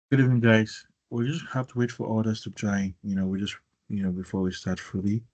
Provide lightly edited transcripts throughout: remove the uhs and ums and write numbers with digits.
Good evening, guys. We just have to wait for others to join. We just, before we start fully.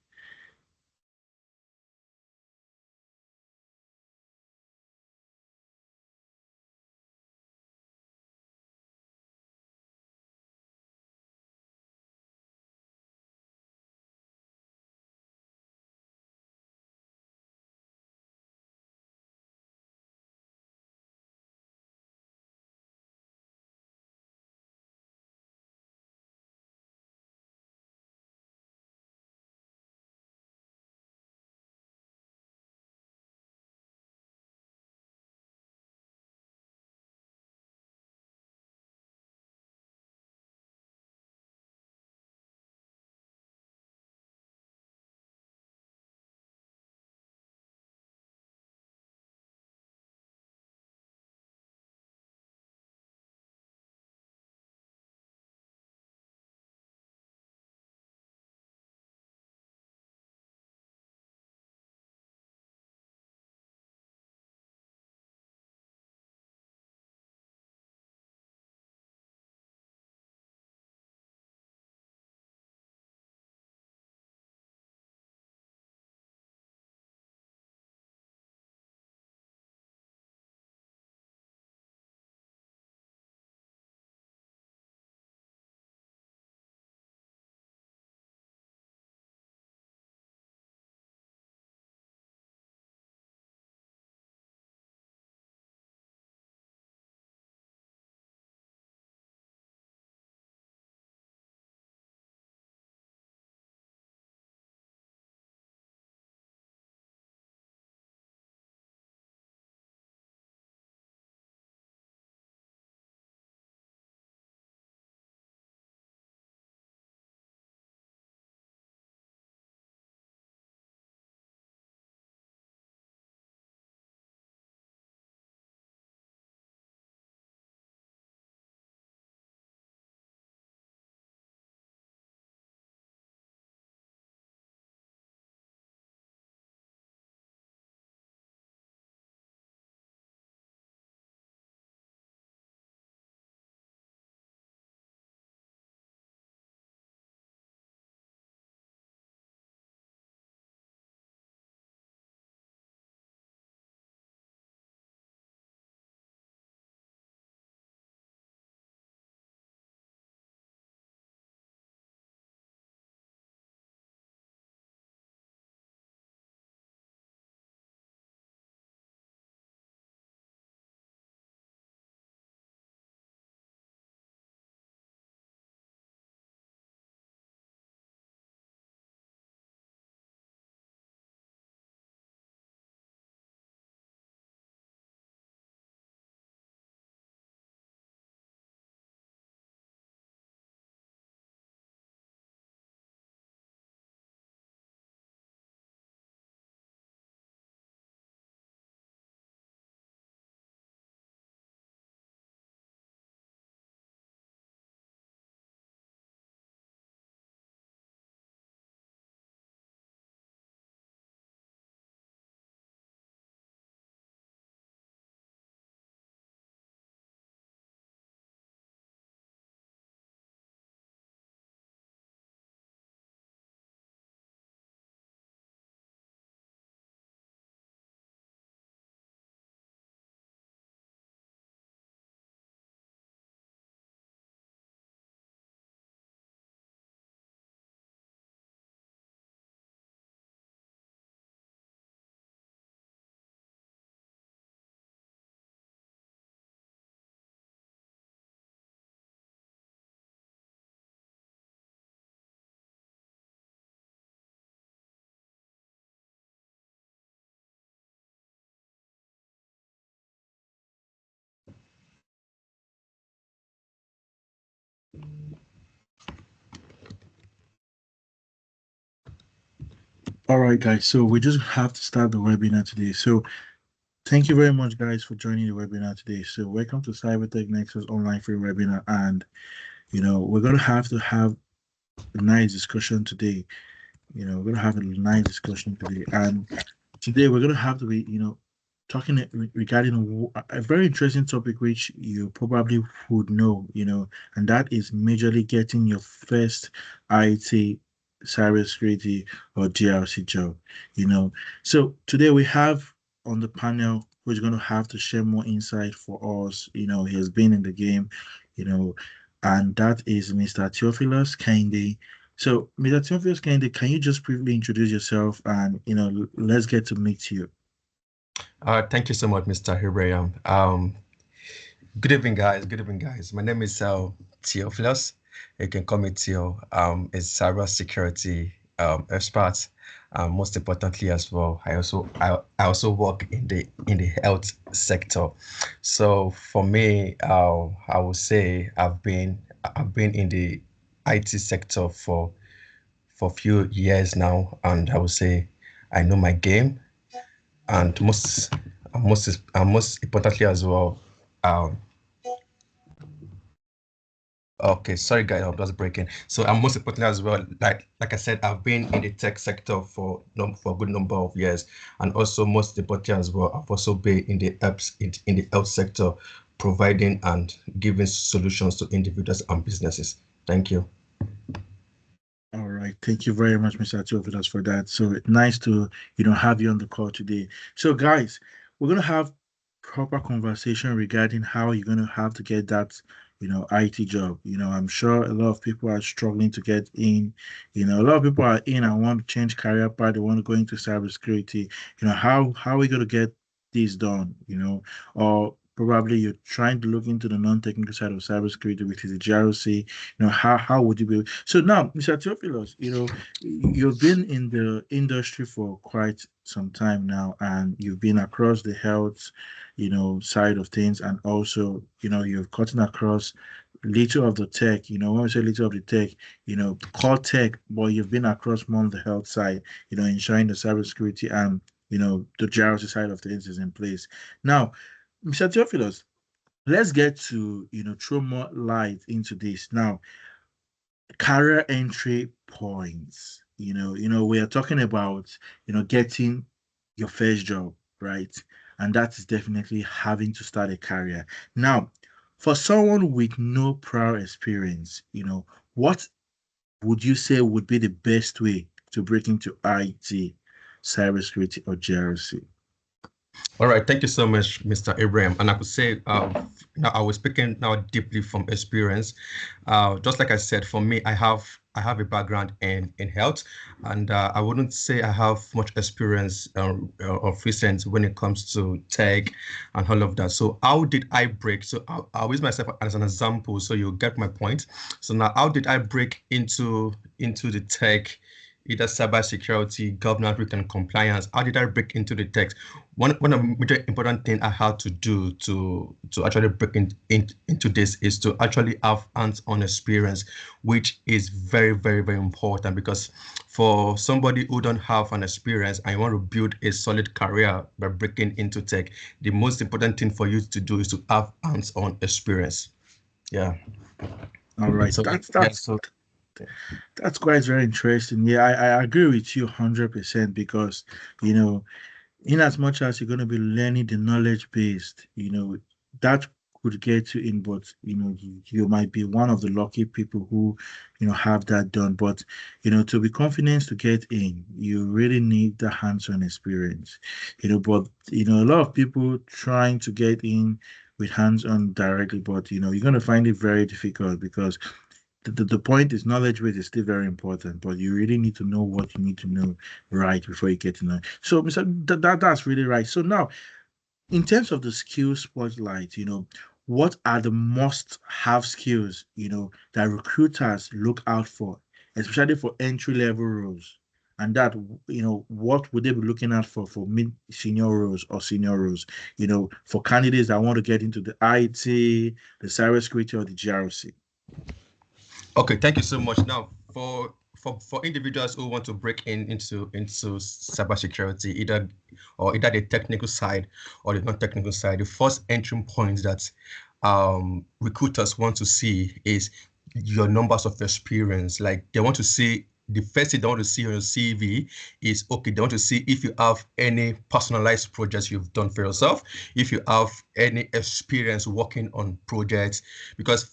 All right, guys. So we just have to start the webinar today. So thank you very much, guys, for joining the webinar today. So welcome to CyberTech Nexus online free webinar, and we're gonna have a nice discussion today. We're gonna have a nice discussion today, and today we're gonna have to be talking regarding a very interesting topic which you probably would know, and that is majorly getting your first IT cybersecurity or GRC job, So today we have on the panel who's going to have to share more insight for us. He has been in the game, and that is Mr. Theophilus Kende. So, Mr. Theophilus Kende, can you just briefly introduce yourself and, let's get to meet you. Thank you so much, Mr. Hibraham. Good evening, guys. Good evening, guys. My name is Theophilus. You can call me Theo. A cybersecurity expert. Most importantly, as well, I also work in the health sector. So for me, I would say I've been in the IT sector for a few years now, and I would say I know my game. And most importantly as well, okay, sorry guys, I'm just breaking. So I'm most importantly as well, like I said, I've been in the tech sector for a good number of years, and also most importantly as well, I've also been in the health sector, providing and giving solutions to individuals and businesses. Thank you. All right. Thank you very much, Mr. Theophilus, for that. So nice to, have you on the call today. So guys, we're going to have proper conversation regarding how you're going to have to get that, IT job. I'm sure a lot of people are struggling to get in. A lot of people are in and want to change career path. They want to go into cybersecurity. How are we going to get this done? Or probably you're trying to look into the non-technical side of cybersecurity, which is the GRC. How would you be? So now, Mr. Theophilus, you've been in the industry for quite some time now, and you've been across the health, side of things, and also, you've gotten across little of the tech. When we say little of the tech, core tech, but you've been across more on the health side, ensuring the cybersecurity and the GRC side of things is in place. Now, Mr. Theophilus, let's get to throw more light into this now. Career entry points. We are talking about getting your first job, right? And that is definitely having to start a career. Now, for someone with no prior experience, what would you say would be the best way to break into IT, cybersecurity, or GRC? All right, thank you so much, Mr. Abraham. And I could say, now I was speaking now deeply from experience. Just like I said, for me, I have a background in health, and I wouldn't say I have much experience of recent when it comes to tech and all of that. So how did I break? So I'll use myself as an example, so you get my point. So now, how did I break into the tech? Either cybersecurity, governance, risk, and compliance. How did I break into the tech? One of the major important thing I had to do to actually break into this is to actually have hands-on experience, which is very, very, very important, because for somebody who don't have an experience and you want to build a solid career by breaking into tech, the most important thing for you to do is to have hands-on experience. Yeah. All right. So that's quite very interesting. Yeah, I agree with you 100% because, in as much as you're going to be learning the knowledge based, that could get you in, but, you might be one of the lucky people who, have that done. But, to be confident to get in, you really need the hands-on experience, but, a lot of people trying to get in with hands-on directly, but, you're going to find it very difficult because the point is knowledge base is still very important, but you really need to know what you need to know right before you get to know. So, that's really right. So now, in terms of the skills spotlight, what are the must-have skills, that recruiters look out for, especially for entry-level roles? And that, what would they be looking out for mid-senior roles or senior roles, for candidates that want to get into the IT, the cybersecurity, or the GRC? Okay, thank you so much. Now, for individuals who want to break into cybersecurity, either the technical side or the non-technical side, the first entry point that recruiters want to see is your numbers of experience. Like, they want to see the first thing they want to see on your CV is, okay, they want to see if you have any personalized projects you've done for yourself, if you have any experience working on projects, because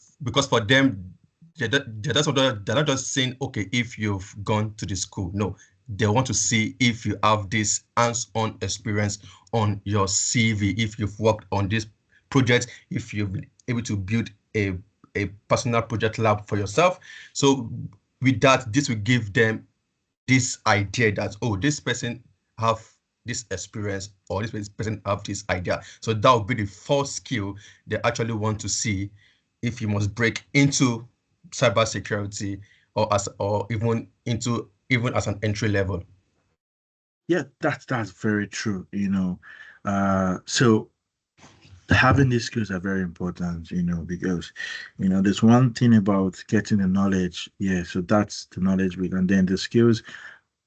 for them, they're not just saying, okay, if you've gone to the school. No, they want to see if you have this hands-on experience on your CV, if you've worked on this project, if you've been able to build a personal project lab for yourself. So with that, this will give them this idea that, oh, this person have this experience, or this person have this idea. So that will be the first skill they actually want to see if you must break into cybersecurity, or even as an entry level. Yeah, that's very true. So having these skills are very important, because there's one thing about getting the knowledge. Yeah, so that's the knowledge bit, and then the skills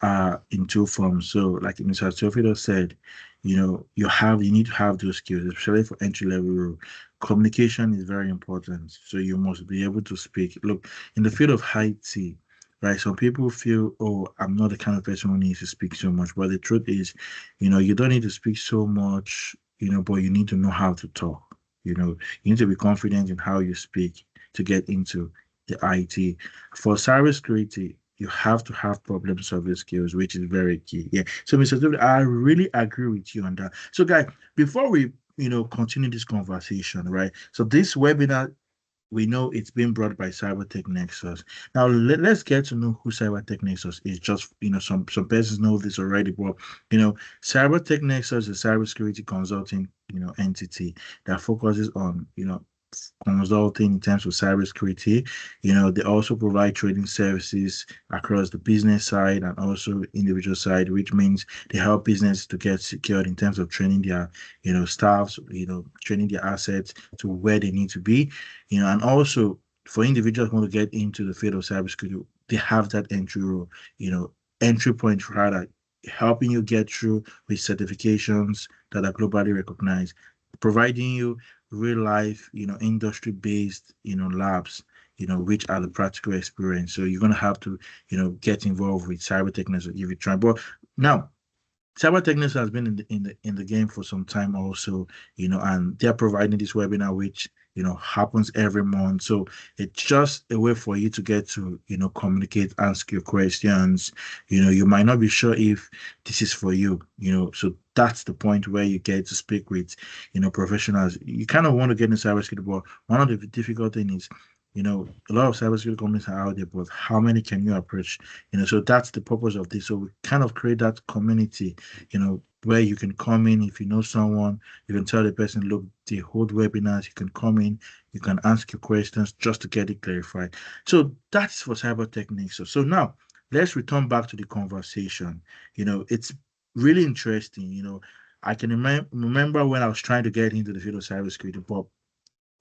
are in two forms. So, like Mr. Teofido said, you need to have those skills, especially for entry level role. Communication is very important. So you must be able to speak. Look, in the field of IT, right? Some people feel, oh, I'm not the kind of person who needs to speak so much. But the truth is, you don't need to speak so much, but you need to know how to talk. You need to be confident in how you speak to get into the IT. For cybersecurity, you have to have problem solving skills, which is very key. Yeah. So, Mr. David, I really agree with you on that. So, guys, before we continue this conversation, right? So this webinar, we know it's been brought by CyberTech Nexus. Now let's get to know who CyberTech Nexus is. Just some persons know this already, but CyberTech Nexus is a cybersecurity consulting entity that focuses on consulting in terms of cybersecurity. They also provide trading services across the business side and also individual side, which means they help business to get secured in terms of training their, staffs, training their assets to where they need to be, and also for individuals who want to get into the field of cybersecurity, they have that entry point rather, helping you get through with certifications that are globally recognized, providing you real life, industry based, labs, which are the practical experience. So you're going to have to, get involved with CyberTech Nexus if you try. But now, CyberTech Nexus has been in the game for some time also, and they're providing this webinar, which happens every month. So it's just a way for you to get to communicate, ask your questions. You might not be sure if this is for you. So that's the point where you get to speak with professionals. You kind of want to get into cybersecurity, but one of the difficult things is a lot of cybersecurity companies are out there, but how many can you approach? So that's the purpose of this. So we kind of create that community, where you can come in if you know someone, you can tell the person, look, they hold webinars, you can come in, you can ask your questions just to get it clarified. So that's for CyberTech Nexus. So now let's return back to the conversation. It's really interesting. I can remember when I was trying to get into the field of cybersecurity, but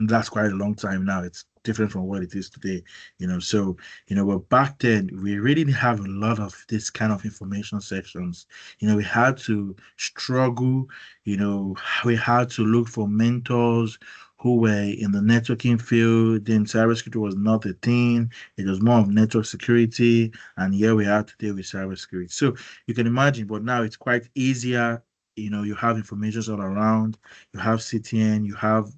that's quite a long time now. It's different from what it is today, So, but back then we really didn't have a lot of this kind of information sections. We had to struggle, we had to look for mentors who were in the networking field. Then cybersecurity was not a thing. It was more of network security. And here we are today with cybersecurity. So you can imagine, but now it's quite easier. You have information all around. You have CTN, you have,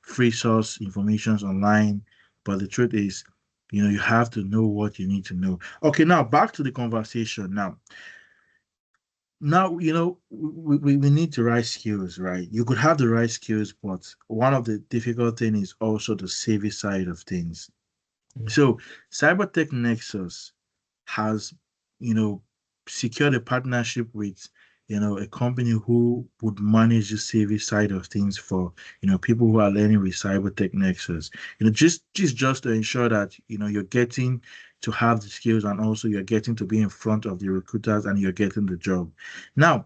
free source informations online. But the truth is, you have to know what you need to know. Okay, now back to the conversation. Now, we need the right skills, right? You could have the right skills, but one of the difficult things is also the savvy side of things. So CyberTech Nexus has, secured a partnership with, a company who would manage the savvy side of things for, people who are learning with CyberTech Nexus. Just to ensure that, you're getting to have the skills and also you're getting to be in front of the recruiters and you're getting the job. Now,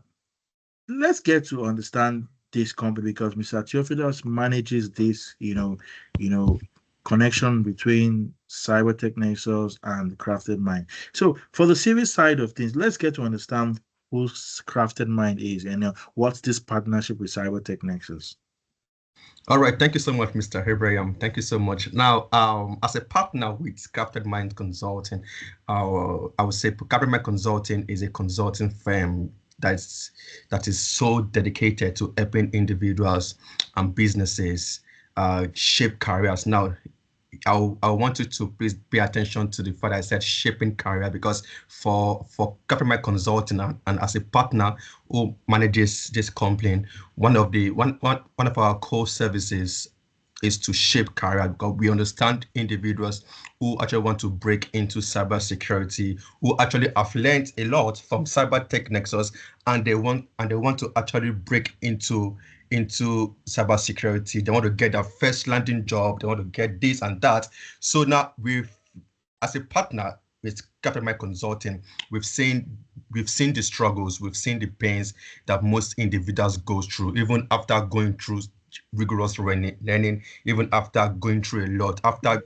let's get to understand this company because Mr. Theophilus manages this, connection between CyberTech Nexus and Crafted Mind. So for the service side of things, let's get to understand who Crafted Mind is and what's this partnership with CyberTech Nexus. All right, thank you so much, Mr. Abraham. Thank you so much. Now, as a partner with Crafted Mind Consulting, I would say Crafted Mind Consulting is a consulting firm that is so dedicated to helping individuals and businesses shape careers. Now, I want you to please pay attention to the fact I said shaping career, because for Capital Consulting and as a partner who manages this company, one of our core services is to shape career, because we understand individuals who actually want to break into cybersecurity, who actually have learned a lot from CyberTech Nexus, and they want to actually break into cybersecurity. They want to get their first landing job. They want to get this and that. So now as a partner with Capgemini Consulting, we've seen the struggles, we've seen the pains that most individuals go through, even after going through rigorous learning, even after going through a lot, after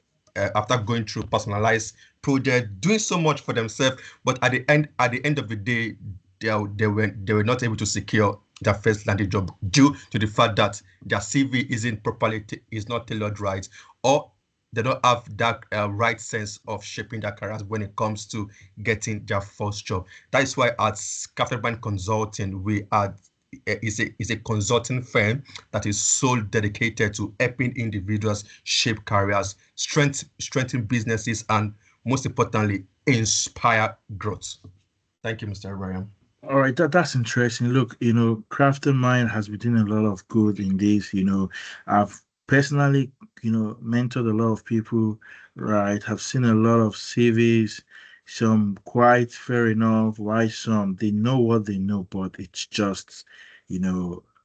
going through personalized project, doing so much for themselves, but at the end of the day, they were not able to secure their first landing job due to the fact that their CV is not tailored right, or they don't have that right sense of shaping their careers when it comes to getting their first job. That is why at Capital Consulting, we are is a consulting firm that is so dedicated to helping individuals shape careers, strengthen businesses, and most importantly, inspire growth. Thank you, Mr. Ryan. All right, that's interesting. Look, Crafting Mind has been doing a lot of good in this. I've personally, mentored a lot of people, right? Have seen a lot of CVs, some quite fair enough, why some they know what they know, but it's just,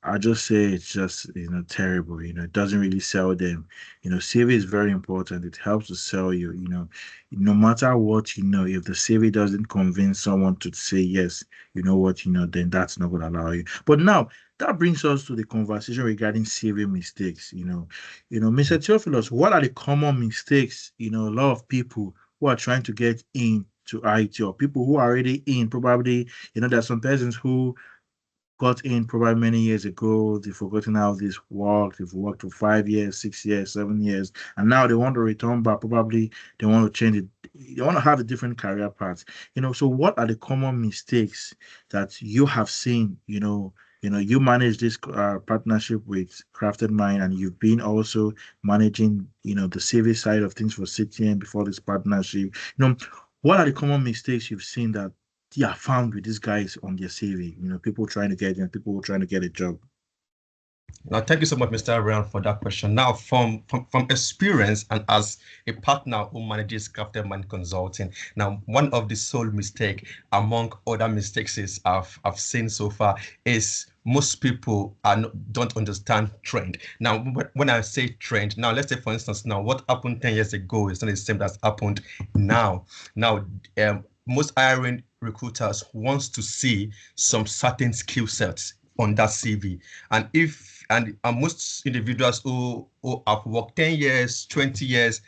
I just say it's just, terrible. It doesn't really sell them. CV is very important. It helps to sell you, no matter what, if the CV doesn't convince someone to say yes, you know what, then that's not going to allow you. But now that brings us to the conversation regarding CV mistakes. Mr. Theophilus, what are the common mistakes? A lot of people who are trying to get into IT, or people who are already in, probably, there's some persons who got in probably many years ago. They've forgotten how this worked. They've worked for 5 years, 6 years, 7 years, and now they want to return back. Probably they want to change it. They want to have a different career path. So what are the common mistakes that you have seen? You manage this partnership with Crafted Mind, and you've been also managing, the CV side of things for CTN before this partnership. What are the common mistakes you've seen that found with these guys on their CV? People trying to get in, people trying to get a job. Now, thank you so much, Mr. Abraham, for that question. Now, from experience and as a partner who manages Crafted Mind Consulting, now one of the sole mistake among other mistakes I've seen so far is most people don't understand trend. Now, when I say trend, now let's say for instance, now what happened 10 years ago is not the same that's happened now. Now, most hiring recruiters wants to see some certain skill sets on that CV, and most individuals who have worked 10 years, 20 years,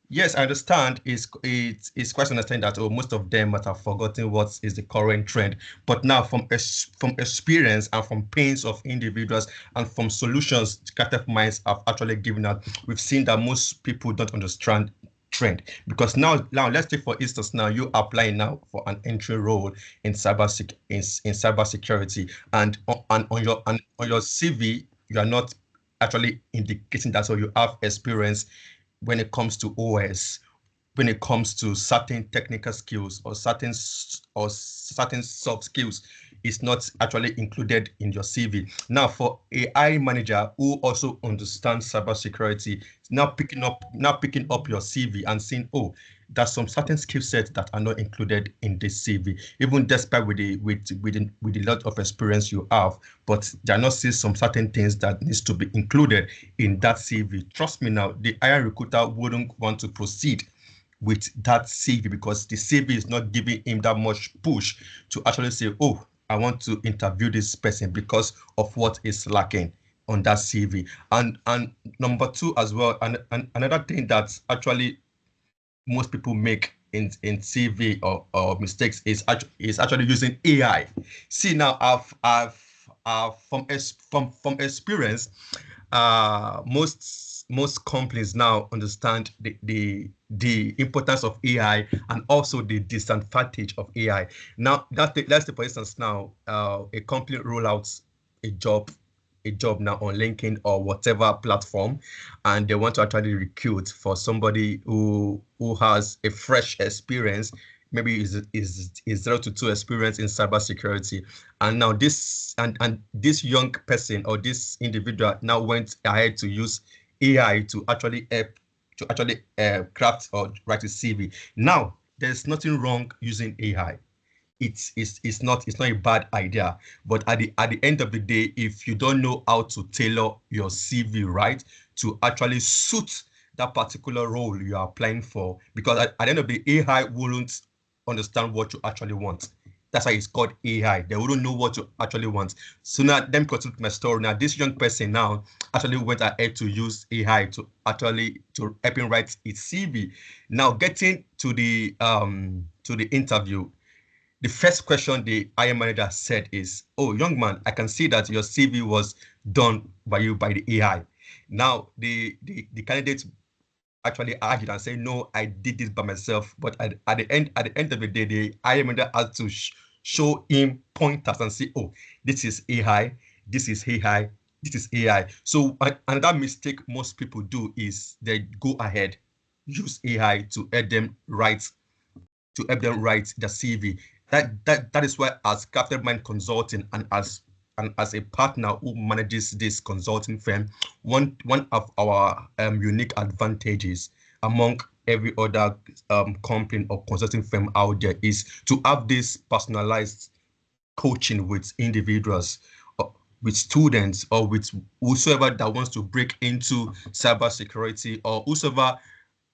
yes, I understand. It's quite understanding that most of them might have forgotten what is the current trend. But now, from experience and from pains of individuals and from solutions Scattered Minds have actually given out, we've seen that most people don't understand trend. Because now let's take for instance, now you apply now for an entry role in cybersecurity, and on your CV you are not actually indicating that, so you have experience when it comes to OS, when it comes to certain technical skills or certain soft skills, is not actually included in your CV. Now, for AI manager who also understands cybersecurity, now picking up your CV and saying, oh, there's some certain skill sets that are not included in this CV, even despite with the lot of experience you have, but they are not seeing some certain things that needs to be included in that CV. Trust me, now the AI recruiter wouldn't want to proceed with that CV, because the CV is not giving him that much push to actually say, oh, I want to interview this person because of what is lacking on that CV. And number two as well, and another thing that actually most people make in CV or mistakes is actually using AI. See, now I've from experience, most companies now understand the importance of AI and also the disadvantage of AI. Now, let's say for instance now, a company roll out a job now on LinkedIn or whatever platform, and they want to actually recruit for somebody who has a fresh experience, maybe is 0 to 2 experience in cybersecurity, and now this young person or this individual now went ahead to use AI to actually craft or write a CV. Now, there's nothing wrong using AI. It's not a bad idea, but at the end of the day, if you don't know how to tailor your CV right to actually suit that particular role you are applying for, because at the end of the day, AI wouldn't understand what you actually want. That's why it's called AI. They wouldn't know what you actually want. So now, let me continue my story. Now, this young person now actually went ahead to use AI to help him write his CV. Now, getting to the interview, the first question the hiring manager said is, "Oh, young man, I can see that your CV was done by the AI." Now, the candidate actually argued and said, "No, I did this by myself." But at the end of the day, the hiring manager had to show him pointers and say, "Oh, this is AI, this is AI, this is AI." So another mistake most people do is they go ahead, use AI to help them write the CV. That is why, as Crafted Mind Consulting and as a partner who manages this consulting firm, one of our unique advantages among every other company or consulting firm out there is to have this personalized coaching with individuals, with students, or with whosoever that wants to break into cybersecurity, or whosoever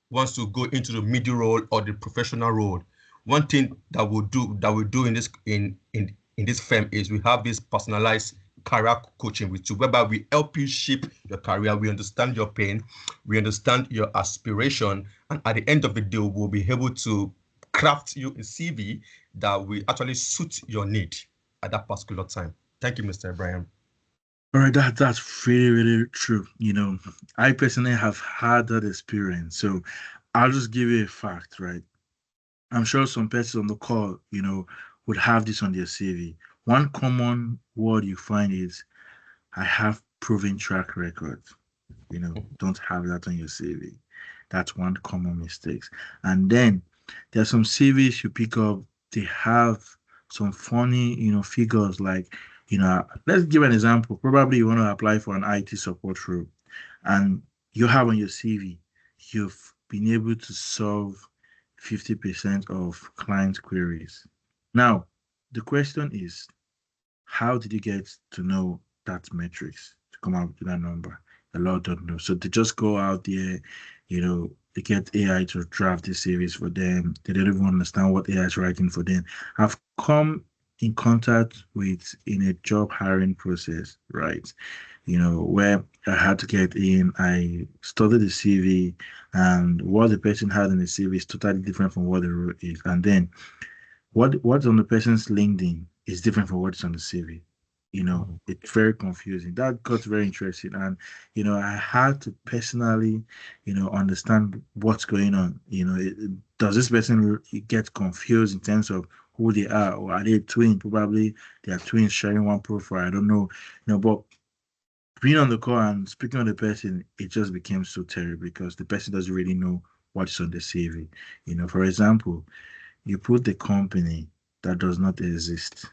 wants to go into the middle role or the professional role. One thing that we do in this firm is we have this personalized career coaching with you, whereby we help you shape your career. We understand your pain, we understand your aspiration, and at the end of the day, we'll be able to craft you a CV that will actually suit your need at that particular time. Thank you, Mr. Ibrahim. All right, that's really, really true. I personally have had that experience. So I'll just give you a fact, right? I'm sure some persons on the call, would have this on their CV. One common word you find is, I have proven track record. Don't have that on your CV. That's one common mistake. And then there's some CVs you pick up, they have some funny, figures like, let's give an example. Probably you want to apply for an IT support role, and you have on your CV, you've been able to solve 50% of client queries. Now, the question is, how did you get to know that metrics to come out with that number? A lot don't know. So they just go out there, they get AI to draft this series for them. They don't even understand what AI is writing for them. I've come in contact with in a job hiring process, right? Where I had to get in, I studied the CV, and what the person had in the CV is totally different from what the role is. And then what's on the person's LinkedIn is different from what's on the CV. It's very confusing. That got very interesting. And, I had to personally, understand what's going on. Does this person get confused in terms of who they are, or are they twins? Probably they are twins sharing one profile. I don't know. But being on the call and speaking on the person, it just became so terrible because the person doesn't really know what's on the CV. For example, you put the company that does not exist.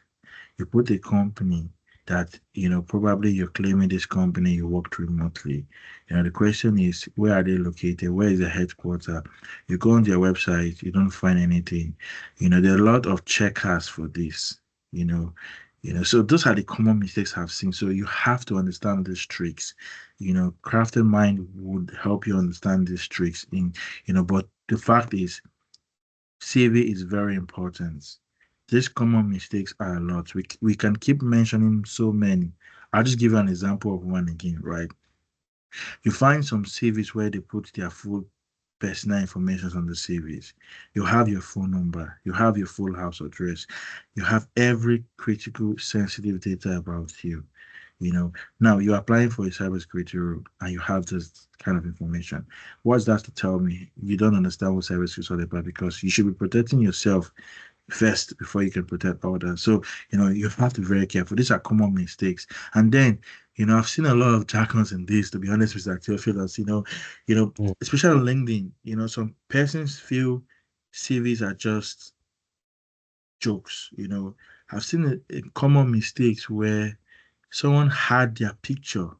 You put a company that, probably you're claiming this company, you worked remotely. The question is, where are they located? Where is the headquarters? You go on their website, you don't find anything. There are a lot of checkers for this, so those are the common mistakes I've seen. So you have to understand these tricks. Crafted Mind would help you understand these tricks but the fact is, CV is very important. These common mistakes are a lot. We can keep mentioning so many. I'll just give you an example of one again, right? You find some CVs where they put their full personal information on the CVs. You have your phone number, you have your full house address, you have every critical sensitive data about you. Now you're applying for a cybersecurity role and you have this kind of information. What's that to tell me? You don't understand what cybersecurity is all about, because you should be protecting yourself first before you can protect others. So, you have to be very careful. These are common mistakes. And then, I've seen a lot of jargons in this, to be honest with Theophilus, especially on LinkedIn, some persons feel CVs are just jokes. I've seen common mistakes where someone had their picture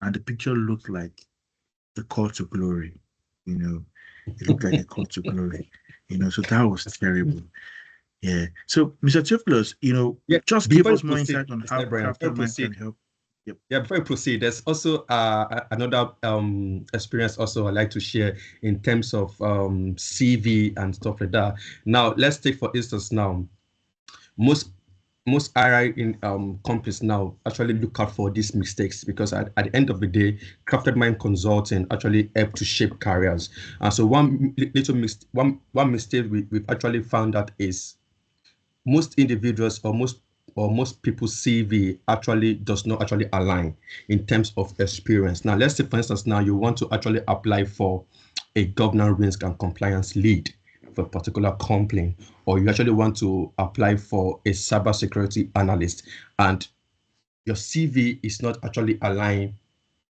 and the picture looked like the call to glory. It looked like a call to glory. So that was terrible. Yeah. So, Mr. Theophilus, Yeah, just give before you us more proceed, insight on Mr. how Abraham, before you Crafted Mind can proceed, help. Yep. yeah, before you proceed, there's also another experience also I'd like to share in terms of CV and stuff like that. Now, let's take for instance now, most RI in companies now actually look out for these mistakes, because at the end of the day, Crafted Mind Consulting actually help to shape careers. So one mistake we've actually found out is most individuals or most people's CV actually does not actually align in terms of experience. Now, let's say, for instance, now you want to actually apply for a governance risk and compliance lead for a particular company, or you actually want to apply for a cybersecurity analyst, and your CV is not actually aligned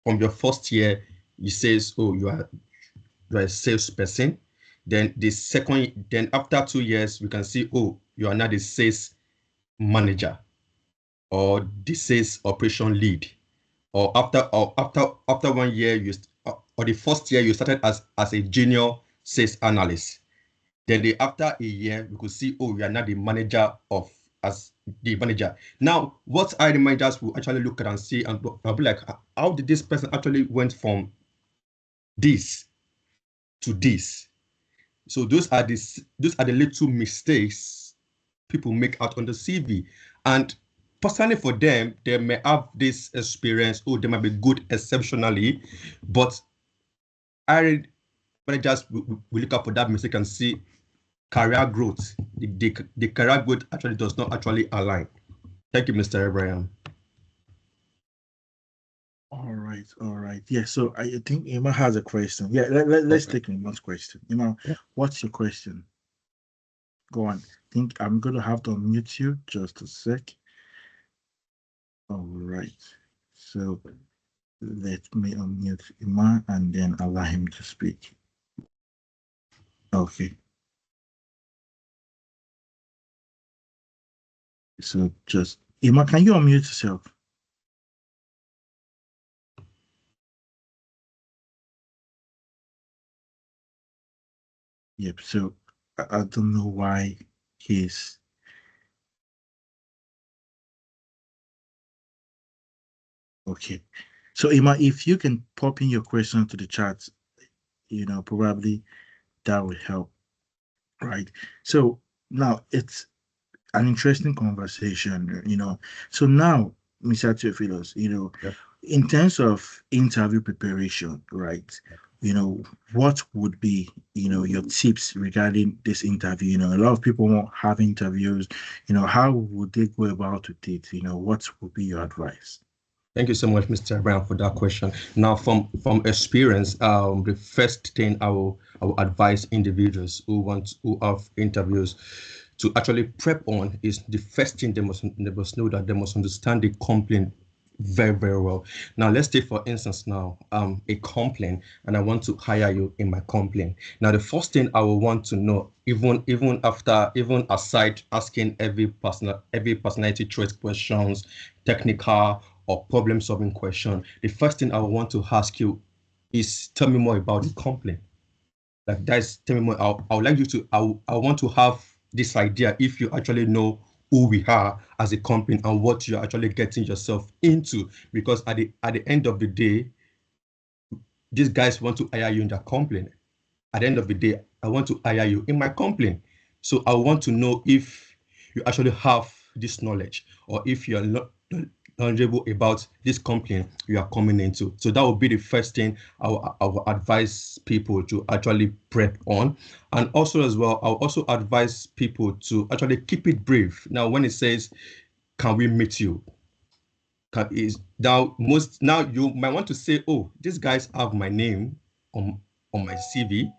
from your first year. You says, oh, you are a salesperson. Then after 2 years, we can see, oh, you are now the sales manager or the sales operation lead, or after 1 year or the first year you started as a junior sales analyst. Then after a year we could see, oh, you are now the manager as the manager. Now what the managers will actually look at and see, and I'll be like, how did this person actually went from this to this? So those are the little mistakes people make out on the CV. And personally for them, they may have this experience, oh, they might be good exceptionally, but I managers will look out for that mistake and see career growth. The career growth actually does not actually align. Thank you, Mr. Abraham. All right. All right. Yeah. So I think Emma has a question. Yeah. Let's take Emma's question. Emma, what's your question? Go on. I think I'm going to have to unmute you just a sec. All right. So let me unmute Emma and then allow him to speak. Okay. So just Emma, can you unmute yourself? Yep. So I don't know why he's okay. So Emma, if you can pop in your question to the chat, probably that would help. Right. So now it's an interesting conversation. So now, Mr. Theophilos, Yeah. in terms of interview preparation, right? What would be, your tips regarding this interview? A lot of people won't have interviews. How would they go about with it? What would be your advice? Thank you so much, Mr. Abraham, for that question. Now, from experience, the first thing I will advise individuals who have interviews to actually prep on is the first thing they must know that they must understand the complaint very, very well. Now, let's take for instance now a complaint, and I want to hire you in my complaint. Now, the first thing I will want to know, even aside asking every personality trait questions, technical or problem solving question, the first thing I will want to ask you is, tell me more about the complaint. Like, that's tell me more. I would like you to, I want to have this idea if you actually know who we are as a company and what you're actually getting yourself into. Because at the end of the day, these guys want to hire you in their company. At the end of the day, I want to hire you in my company. So I want to know if you actually have this knowledge, or if you're not knowledgeable about this company you are coming into. So that would be the first thing I will advise people to actually prep on. And also as well, I'll also advise people to actually keep it brief. Now, when it says, can we meet you? is now you might want to say, oh, these guys have my name on my CV.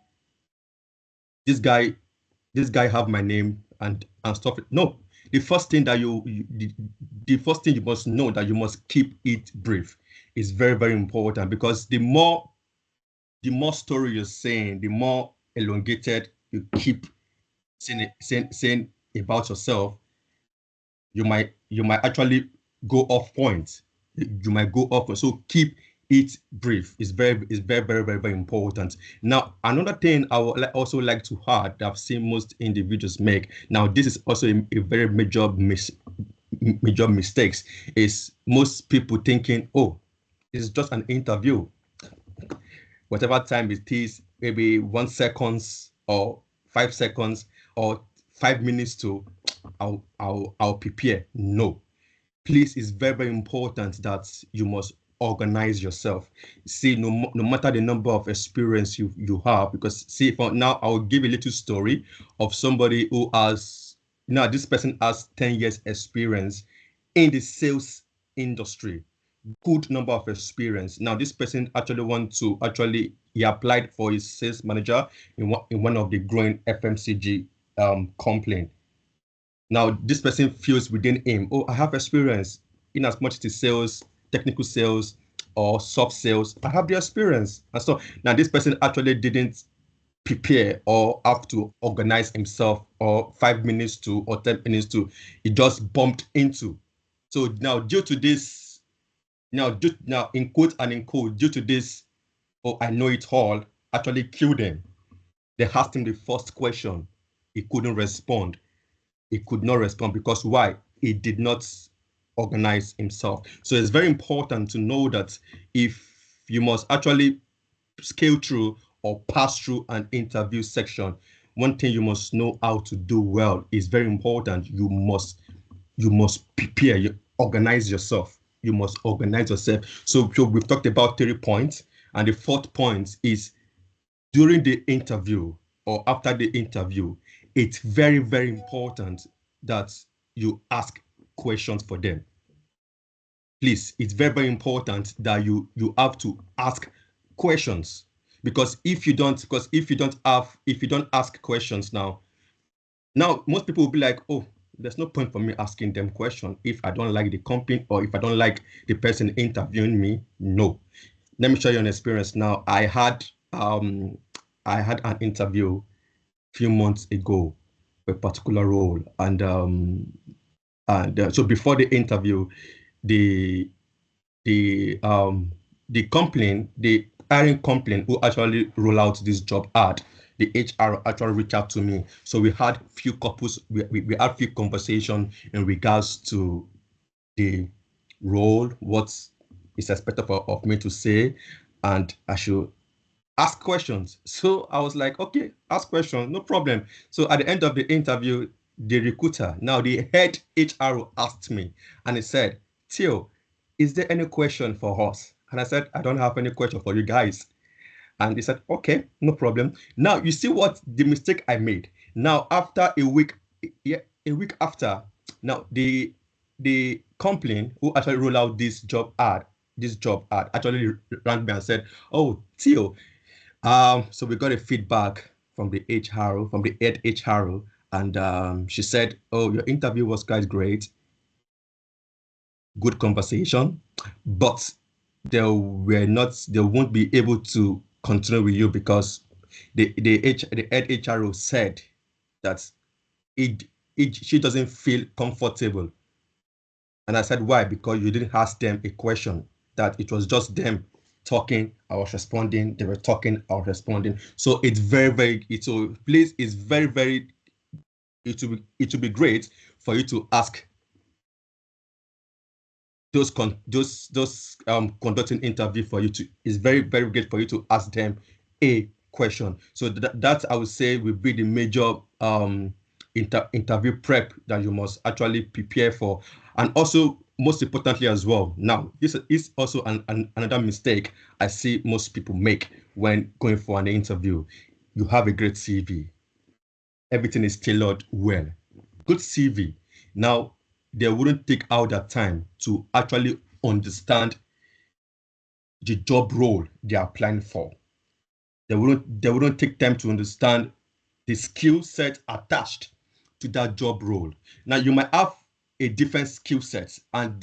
This guy have my name and stuff. No, the first thing that the first thing you must know that you must keep it brief is very, very important, because the more story you're saying, the more elongated you keep saying about yourself, you might actually go off point. You might go off. So keep it brief. It's very, very, very important. Now, another thing I would also like to add that I've seen most individuals make. Now, this is also a very major mistakes, is most people thinking, oh, it's just an interview. Whatever time it is, maybe 1 second or 5 seconds or 5 minutes to I'll prepare. No, please, it's very, very important that you must organize yourself. See, no matter the number of experience you have, because see, for now, I'll give a little story of somebody who has, now this person has 10 years experience in the sales industry, good number of experience. Now, this person he applied for his sales manager in one of the growing FMCG company. Now, this person feels within him, oh, I have experience in as much as sales, technical sales, or soft sales. I have the experience. And so now this person actually didn't prepare or have to organize himself, or 5 minutes to or 10 minutes to, he just bumped into. So now due to this, now in quote and in code, due to this, oh, I know it all, actually killed him. They asked him the first question. He couldn't respond. He could not respond because why? He did not organize himself. So it's very important to know that if you must actually scale through or pass through an interview section, one thing you must know how to do well is very important. You must prepare, you organize yourself. You must organize yourself. So we've talked about 3 points, and the 4th point is during the interview or after the interview, it's very, very important that you ask questions for them. Please, it's very, very important that you have to ask questions, because if you don't ask questions now most people will be like, oh, there's no point for me asking them questions if I don't like the company or if I don't like the person interviewing me. No. Let me show you an experience now. I had an interview a few months ago for a particular role, and so before the interview, the company, the hiring company who actually roll out this job ad, the HR actually reached out to me. So we had few had few conversations in regards to the role, what is expected of me to say, and I should ask questions. So I was like, okay, ask questions, no problem. So at the end of the interview, the recruiter, now the head HR, asked me, and he said, Theo, is there any question for us? And I said, I don't have any question for you guys. And he said, okay, no problem. Now you see what the mistake I made. Now after a week after, now the company who actually rolled out this job ad actually rang me and said, oh, Theo, so we got a feedback from the HR, from the head HR, and she said, oh, your interview was quite great, good conversation, but they won't be able to continue with you because the head HRO said that she doesn't feel comfortable. And I said, why? Because you didn't ask them a question, that it was just them talking, I was responding, they were talking, I was responding. So it's please, it's very, very, it will be great for you to ask those conducting interview for you to, it's very, very great for you to ask them a question. So that I would say will be the major interview prep that you must actually prepare for. And also, most importantly as well, now this is also another mistake I see most people make when going for an interview. You have a great CV, everything is tailored well, good CV. Now they wouldn't take out that time to actually understand the job role they are applying for. They wouldn't take time to understand the skill set attached to that job role. Now, you might have a different skill set, and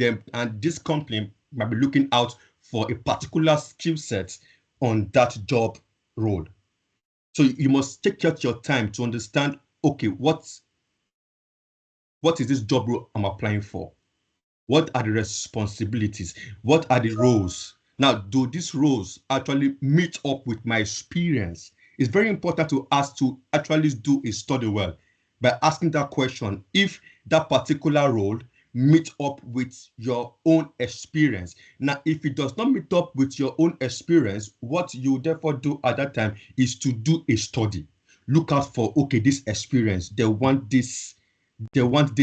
this company might be looking out for a particular skill set on that job role. So you must take out your time to understand, okay, what is this job role I'm applying for? What are the responsibilities? What are the roles? Now, do these roles actually meet up with my experience? It's very important to ask to actually do a study well by asking that question if that particular role meet up with your own experience. Now, if it does not meet up with your own experience, what you therefore do at that time is to do a study. Look out for, okay, this experience, they want this roles. They want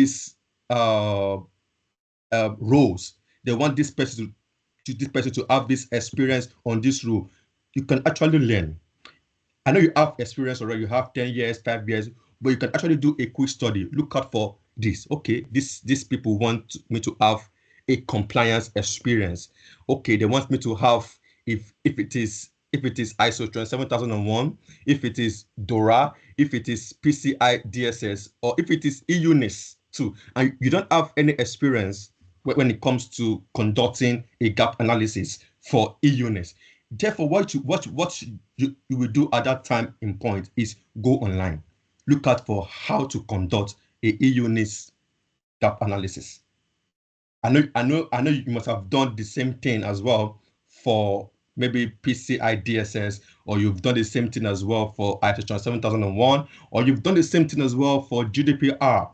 this person to have this experience on this role. You can actually learn. I know you have experience already. You have 10 years, 5 years, but you can actually do a quick study. Look out for this. Okay, these people want me to have a compliance experience. Okay, they want me to have if it is ISO 27001, if it is DORA, if it is PCI DSS, or if it is EUNIS too, and you don't have any experience when it comes to conducting a gap analysis for EUNIS. Therefore, what you will do at that time in point is go online. Look out for how to conduct a EUNIS gap analysis. I know you must have done the same thing as well for maybe PCI DSS, or you've done the same thing as well for ISO 7001, or you've done the same thing as well for GDPR.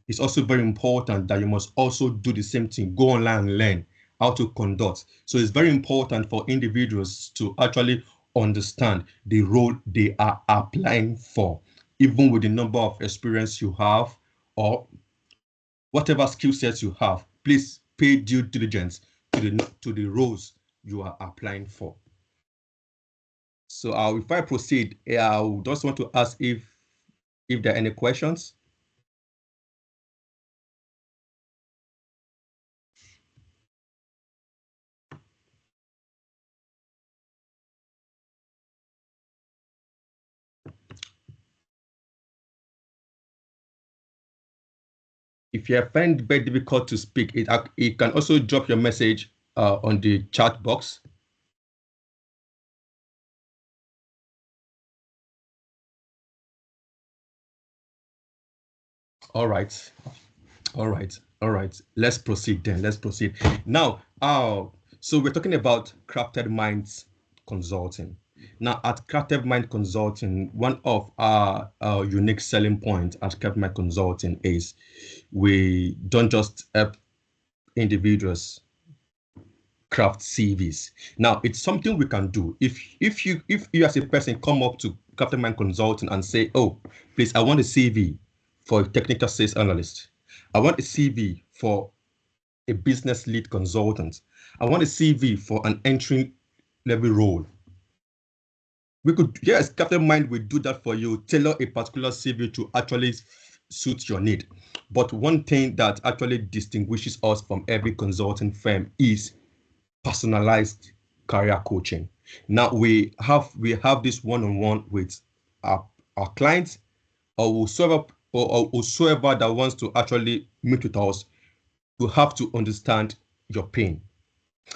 It's also very important that you must also do the same thing. Go online and learn how to conduct. So it's very important for individuals to actually understand the role they are applying for, even with the number of experience you have or whatever skill sets you have. Please pay due diligence to the roles you are applying for. So if I proceed, I would just want to ask if there are any questions. If you find it very difficult to speak, it can also drop your message on the chat box. All right. Let's proceed then. Now, so we're talking about Crafted Minds Consulting. Now, at Crafted Mind Consulting, one of our unique selling points at Crafted Mind Consulting is we don't just help individuals craft CVs. Now, it's something we can do. If you as a person come up to Crafted Mind Consulting and say, oh, please, I want a CV for a technical sales analyst. I want a CV for a business lead consultant. I want a CV for an entry level role. We could, yes, Crafted Mind will do that for you, tailor a particular CV to actually suit your need. But one thing that actually distinguishes us from every consulting firm is personalized career coaching. Now we have this one-on-one with our clients or whosoever that wants to actually meet with us. You have to understand your pain.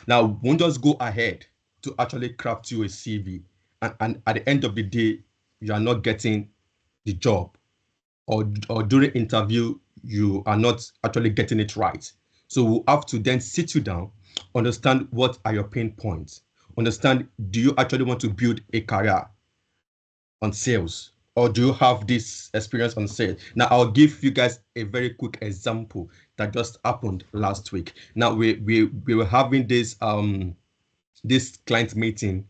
Now, we won't just go ahead to actually craft you a CV, and at the end of the day, you are not getting the job, or during interview, you are not actually getting it right. So we'll have to then sit you down, understand what are your pain points, understand, do you actually want to build a career on sales, or do you have this experience on sales? Now, I'll give you guys a very quick example that just happened last week. Now, we were having this client meeting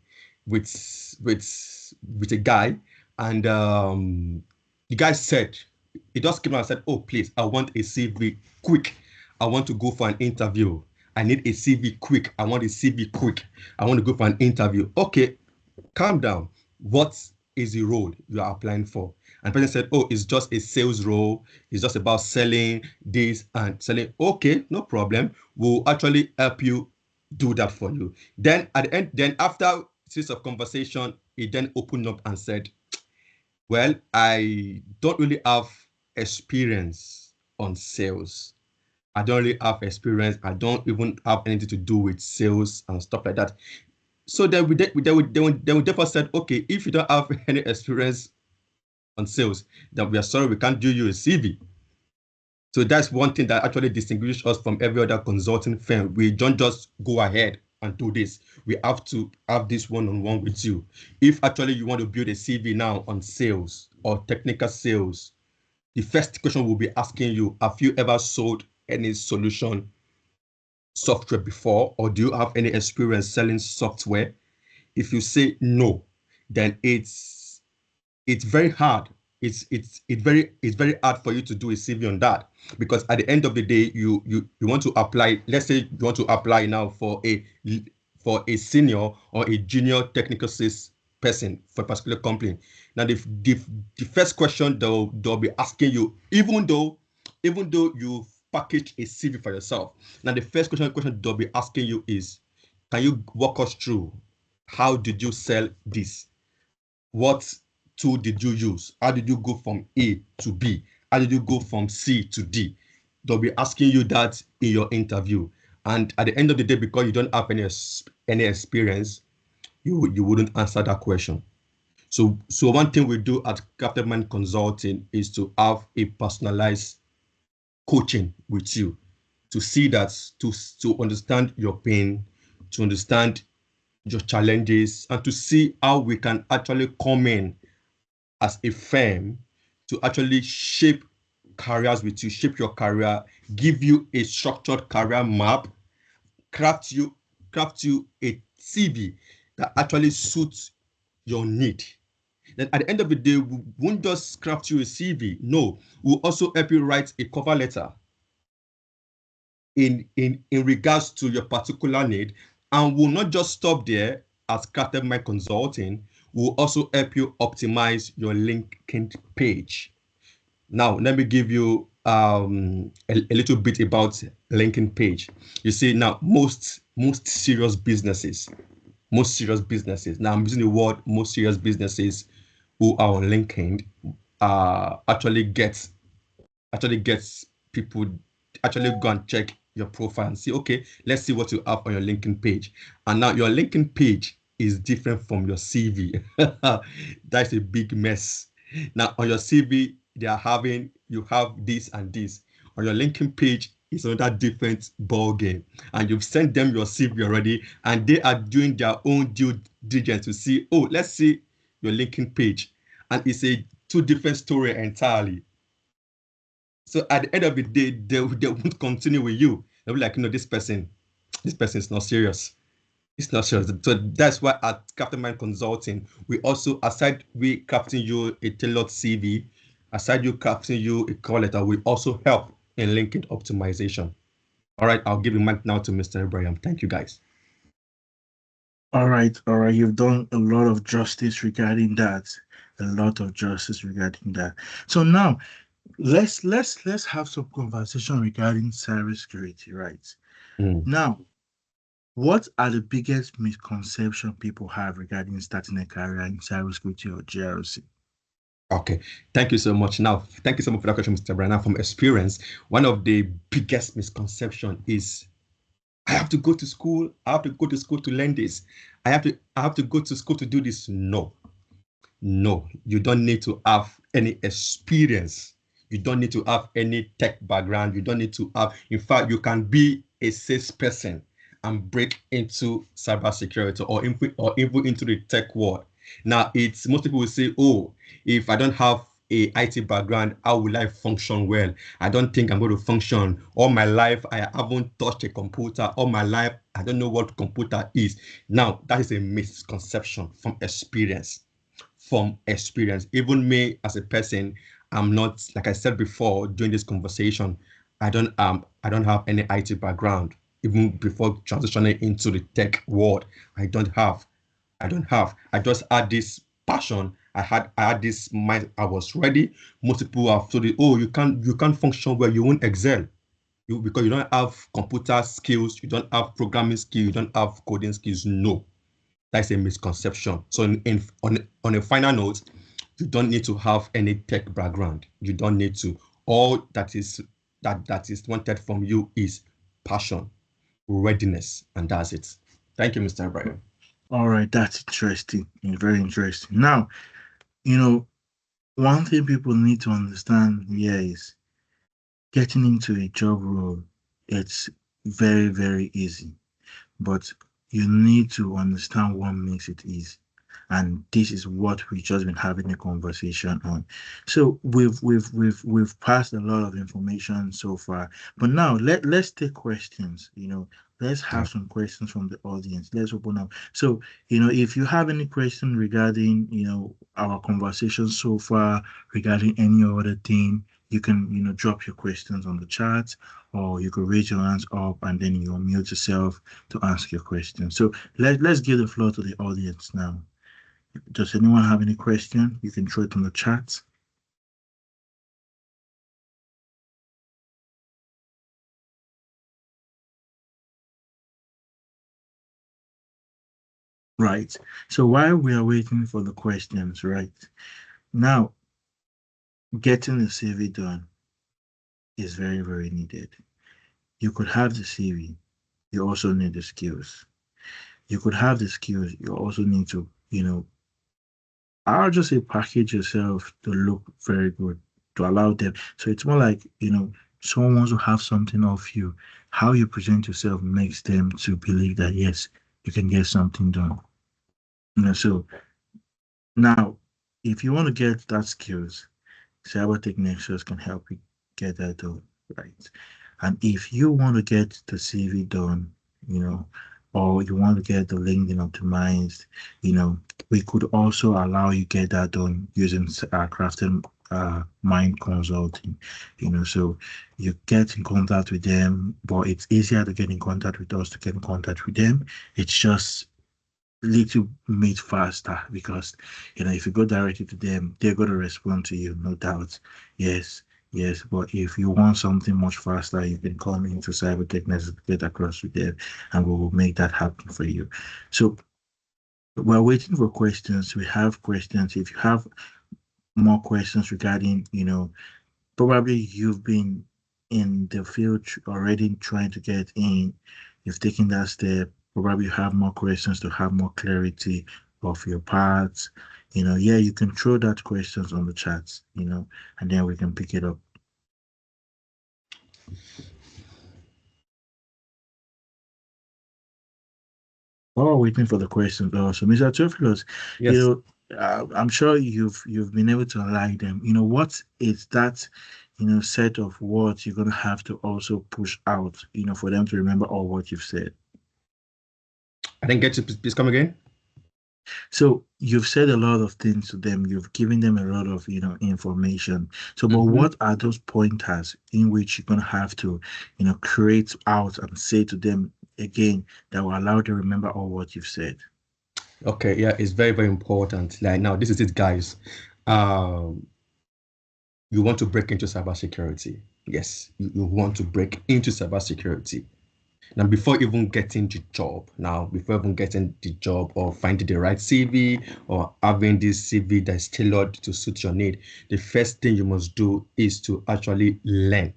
with a guy, and the guy said, he just came out and said, oh, please, I want a CV quick. I want to go for an interview. I need a CV quick. I want a CV quick. I want to go for an interview. Okay, calm down. What is the role you are applying for? And the person said, oh, it's just a sales role. It's just about selling this and selling. Okay, no problem. We'll actually help you do that for you. Then at the end, then after series of conversation, he then opened up and said, well, I don't really have experience on sales. I don't really have experience. I don't even have anything to do with sales and stuff like that. So then we therefore said, okay, if you don't have any experience on sales, then we are sorry, we can't do you a CV. So that's one thing that actually distinguishes us from every other consulting firm. We don't just go ahead and do this. We have to have this one-on-one with you. If actually you want to build a CV now on sales or technical sales, the first question we'll be asking you, have you ever sold any solution software before, or do you have any experience selling software? If you say no, then it's very hard. It's very hard for you to do a CV on that, because at the end of the day, you want to apply. Let's say you want to apply now for a senior or a junior technical sales person for a particular company. Now the first question they'll be asking you, even though you've packaged a CV for yourself, now the first question they'll be asking you is, can you walk us through how did you sell this? What tool did you use? How did you go from A to B? How did you go from C to D? They'll be asking you that in your interview. And at the end of the day, because you don't have any experience, you wouldn't answer that question. So one thing we do at Captain Consulting is to have a personalized coaching with you, to see that, to understand your pain, to understand your challenges, and to see how we can actually come in as a firm to actually shape careers with you, shape your career, give you a structured career map, craft you a CV that actually suits your need. Then at the end of the day, we won't just craft you a CV. No, we'll also help you write a cover letter in regards to your particular need, and we'll not just stop there. As Captain Mike Consulting, we'll also help you optimize your LinkedIn page. Now, let me give you a little bit about LinkedIn page. You see, now most serious businesses, now I'm using the word most serious businesses who are on LinkedIn, actually gets people actually go and check your profile and see, okay, let's see what you have on your LinkedIn page. And now your LinkedIn page is different from your CV. That's a big mess. Now on your CV, you have this and this. On your LinkedIn page, it's another different ball game. And you've sent them your CV already, and they are doing their own due diligence to see, oh, let's see your LinkedIn page. And it's a two different story entirely. So at the end of the day, they won't continue with you. They'll be like, this person is not serious. It's not serious. So that's why at Captain Mind Consulting, we also, aside we crafting you a tailored CV, aside you crafting you a call letter, we also help in LinkedIn optimization. All right, I'll give the mic now to Mr. Ibrahim. Thank you, guys. All right. You've done a lot of justice regarding that. So now, let's have some conversation regarding cybersecurity, right? Now, what are the biggest misconceptions people have regarding starting a career in cybersecurity or GRC? Okay, thank you so much. Now, thank you so much for that question, Mr. Brian. Now, from experience, one of the biggest misconceptions is, I have to go to school. I have to go to school to learn this. I have to go to school to do this. No, you don't need to have any experience. You don't need to have any tech background. You don't need to have, in fact, you can be a salesperson and break into cybersecurity or even into the tech world. Now, most people will say, oh, if I don't have a IT background, how will I function well? I don't think I'm going to function. All my life, I haven't touched a computer. All my life, I don't know what computer is. Now, that is a misconception from experience. Even me as a person, I'm not, like I said before during this conversation, I don't have any IT background. Even before transitioning into the tech world, I don't have. I just had this passion. I had this mind. I was ready. Most people have told me, oh, you can't function well. You won't excel. because you don't have computer skills, you don't have programming skills, you don't have coding skills. No, that's a misconception. So on a final note, you don't need to have any tech background. You don't need to. All that is wanted from you is passion, readiness, and that's it. Thank you, Mr. Ibrahim. All right, that's interesting. Very interesting. Now, one thing people need to understand here is getting into a job role. It's very, very easy, but you need to understand what makes it easy. And this is what we've just been having a conversation on. So we've passed a lot of information so far, but now let's take questions. Let's have some questions from the audience. Let's open up. So if you have any question regarding our conversation so far, regarding any other thing, you can drop your questions on the chat, or you could raise your hands up and then you unmute yourself to ask your question. So let's give the floor to the audience now. Does anyone have any question? You can throw it in the chat. Right. So while we are waiting for the questions, right now, getting the CV done is very, very needed. You could have the CV, you also need the skills. You could have the skills, you also need to, I'll just say package yourself to look very good, to allow them. So it's more like, someone wants to have something of you. How you present yourself makes them to believe that, yes, you can get something done. So now, if you want to get that skills, CyberTech Nexus can help you get that done, right? And if you want to get the CV done, or you want to get the LinkedIn optimized, we could also allow you get that done using Crafted Mind Consulting. So you get in contact with them, but it's easier to get in contact with us to get in contact with them. It's just little made faster, because if you go directly to them, they're going to respond to you, no doubt. Yes, but if you want something much faster, you can come into CyberTech Nexus, get across with them, and we will make that happen for you. So we're waiting for questions. We have questions. If you have more questions regarding, probably you've been in the field already trying to get in, you've taken that step, probably you have more questions to have more clarity of your parts. You can throw that questions on the chats, and then we can pick it up. While we're waiting for the questions, also, Mr. Theophilus, Yes. I'm sure you've been able to align them. What is that, set of words you're gonna have to also push out, for them to remember all what you've said. I didn't get you. Please come again. So you've said a lot of things to them. You've given them a lot of information. So, but what are those pointers in which you're gonna have to, create out and say to them again that will allow them to remember all what you've said? Okay, yeah, it's very, very important. Like now, this is it, guys. You want to break into cybersecurity. Yes, you want to break into cybersecurity. Now, before even getting the job or finding the right CV or having this CV that's tailored to suit your need, the first thing you must do is to actually learn.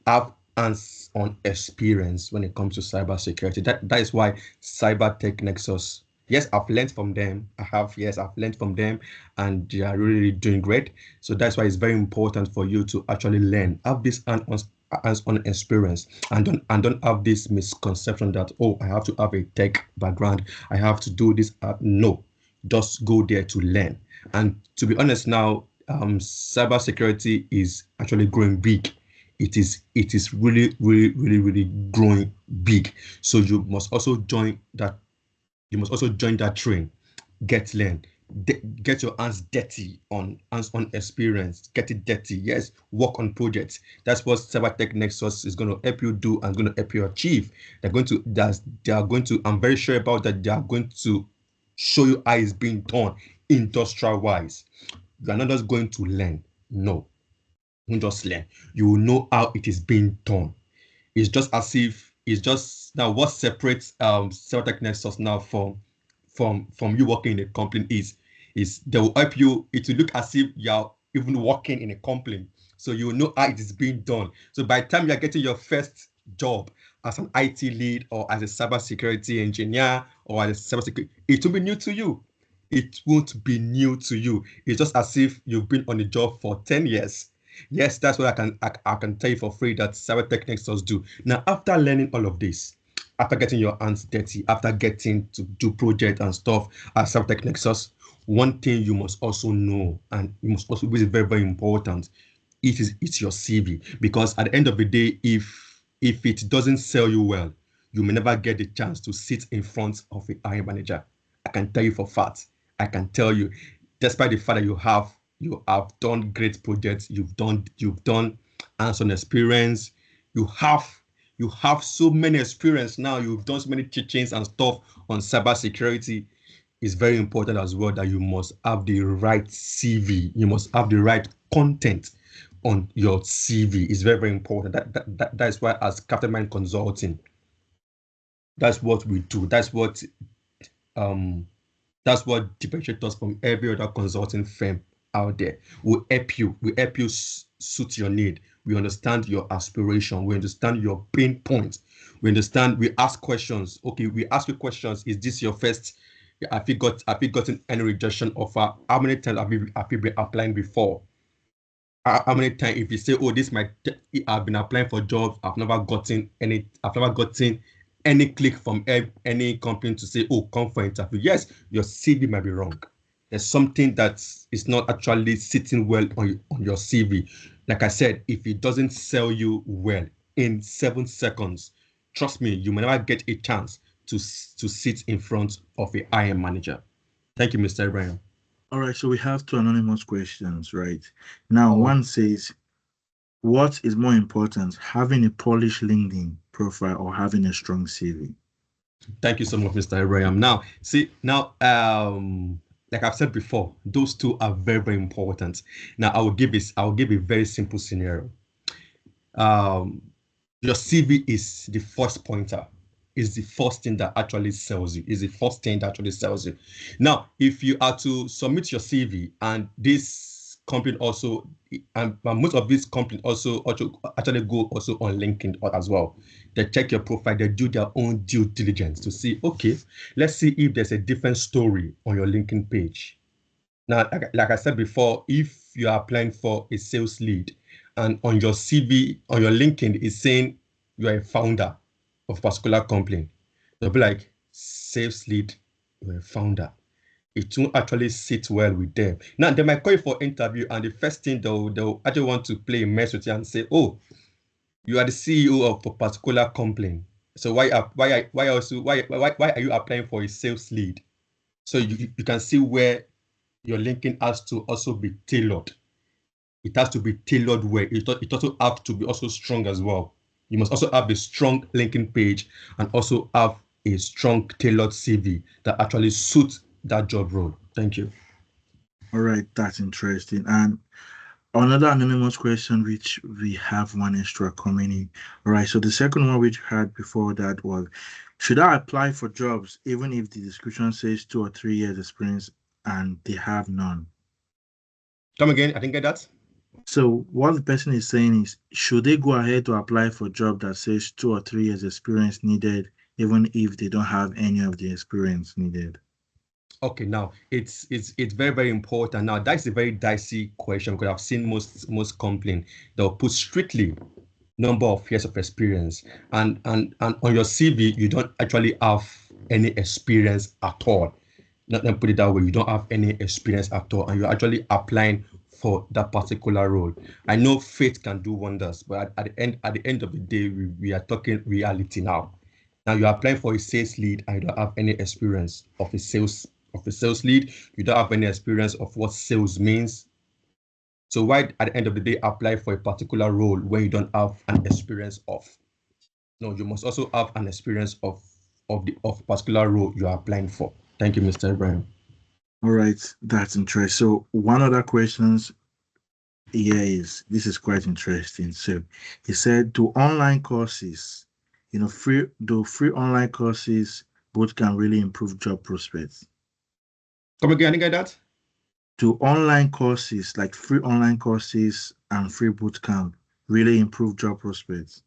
Have hands-on experience when it comes to cybersecurity. That is why CyberTech Nexus. Yes, I've learned from them. I've learned from them, and they are really doing great. So that's why it's very important for you to actually learn. Have this hands-on experience, and don't have this misconception that, oh, I have to have a tech background, I have to do this. No, just go there to learn. And to be honest, now cybersecurity is actually growing big. It is really, really, really, really growing big. So you must also join that. You must also join that train. Learn. Get your hands dirty on hands-on experience. Get it dirty. Yes, work on projects. That's what CyberTech Nexus is going to help you do and going to help you achieve. They are going to. I'm very sure about that. They are going to show you how it's being done industrial-wise. You are not just going to learn. No, you just learn. You will know how it is being done. It's just as if it's just now what separates CyberTech Nexus now from you working in a company is they will help you. It will look as if you're even working in a company, so you will know how it is being done. So by the time you're getting your first job as an IT lead or as a cybersecurity engineer or as a cybersecurity, it will be new to you. It won't be new to you. It's just as if you've been on the job for 10 years. Yes, that's what I can tell you for free that CyberTech Nexus do. Now, after learning all of this, after getting your hands dirty, after getting to do project and stuff at CyberTech Nexus, one thing you must also know, and you must also, which is very, very important, it's your CV. Because at the end of the day, if it doesn't sell you well, you may never get the chance to sit in front of a hiring manager. I can tell you for fact. I can tell you, despite the fact that you have done great projects, you've done hands-on experience, you have so many experience now, you've done so many teachings and stuff on cybersecurity. It's very important as well that you must have the right CV. You must have the right content on your CV. It's very, very important. That is why as Captain Consulting, that's what we do. That's what differentiates us from every other consulting firm out there. We help you suit your need. We understand your aspiration. We understand your pain points. We ask questions. Okay, we ask you questions. Is this your first? Have you gotten any rejection offer? How many times have you been applying before? How many times, if you say, oh, I've been applying for jobs, I've never gotten any click from any company to say, oh, come for interview. Yes, your CV might be wrong. There's something that is not actually sitting well on your CV. Like I said, if it doesn't sell you well in 7 seconds, trust me, you may never get a chance to sit in front of a hiring manager. Thank you, Mr. Ibrahim. All right, so we have 2 anonymous questions, right? Now, one says, what is more important, having a polished LinkedIn profile or having a strong CV? Thank you so much, Mr. Ibrahim. Now, like I've said before, those two are very, very important. Now, I will give a very simple scenario. Your CV is the first pointer, is the first thing that actually sells you, Now, if you are to submit your CV and this company also, and most of these companies also actually go also on LinkedIn as well. They check your profile, they do their own due diligence to see, okay, let's see if there's a different story on your LinkedIn page. Now, like I said before, if you are applying for a sales lead and on your CV, on your LinkedIn, it's saying you are a founder of a particular company, they'll be like, sales lead, you're a founder. It won't actually sit well with them. Now, they might call you for interview, and the first thing they'll actually want to play a mess with you and say, oh, you are the CEO of a particular company. So why are you applying for a sales lead? So you can see where your LinkedIn has to also be tailored. It has to be tailored where it also has to be also strong as well. You must also have a strong LinkedIn page and also have a strong tailored CV that actually suits that job role. Thank you. All right, that's interesting. And another anonymous question, which we have one extra coming in. All right, so the second one which we had before that was, should I apply for jobs even if the description says 2 or 3 years experience and they have none? Come again, I didn't get that. So what the person is saying is, should they go ahead to apply for a job that says 2 or 3 years experience needed, even if they don't have any of the experience needed? Okay, now it's very, very important. Now that's a very dicey question because I've seen most companies they'll put strictly number of years of experience, and on your CV you don't actually have any experience at all. Let me put it that way: you don't have any experience at all, and you're actually applying for that particular role. I know faith can do wonders, but at the end of the day, we are talking reality now. Now you're applying for a sales lead, and you don't have any experience of a sales lead. You don't have any experience of what sales means. So why, at the end of the day, apply for a particular role where you don't have an experience of? No, you must also have an experience of particular role you are applying for. Thank you, Mr. Ibrahim. All right, that's interesting. So one other questions Yes, this is quite interesting. So he said, do online courses, free online courses both can really improve job prospects? Come again, I didn't get that. Do online courses like free online courses and free bootcamp really improve job prospects?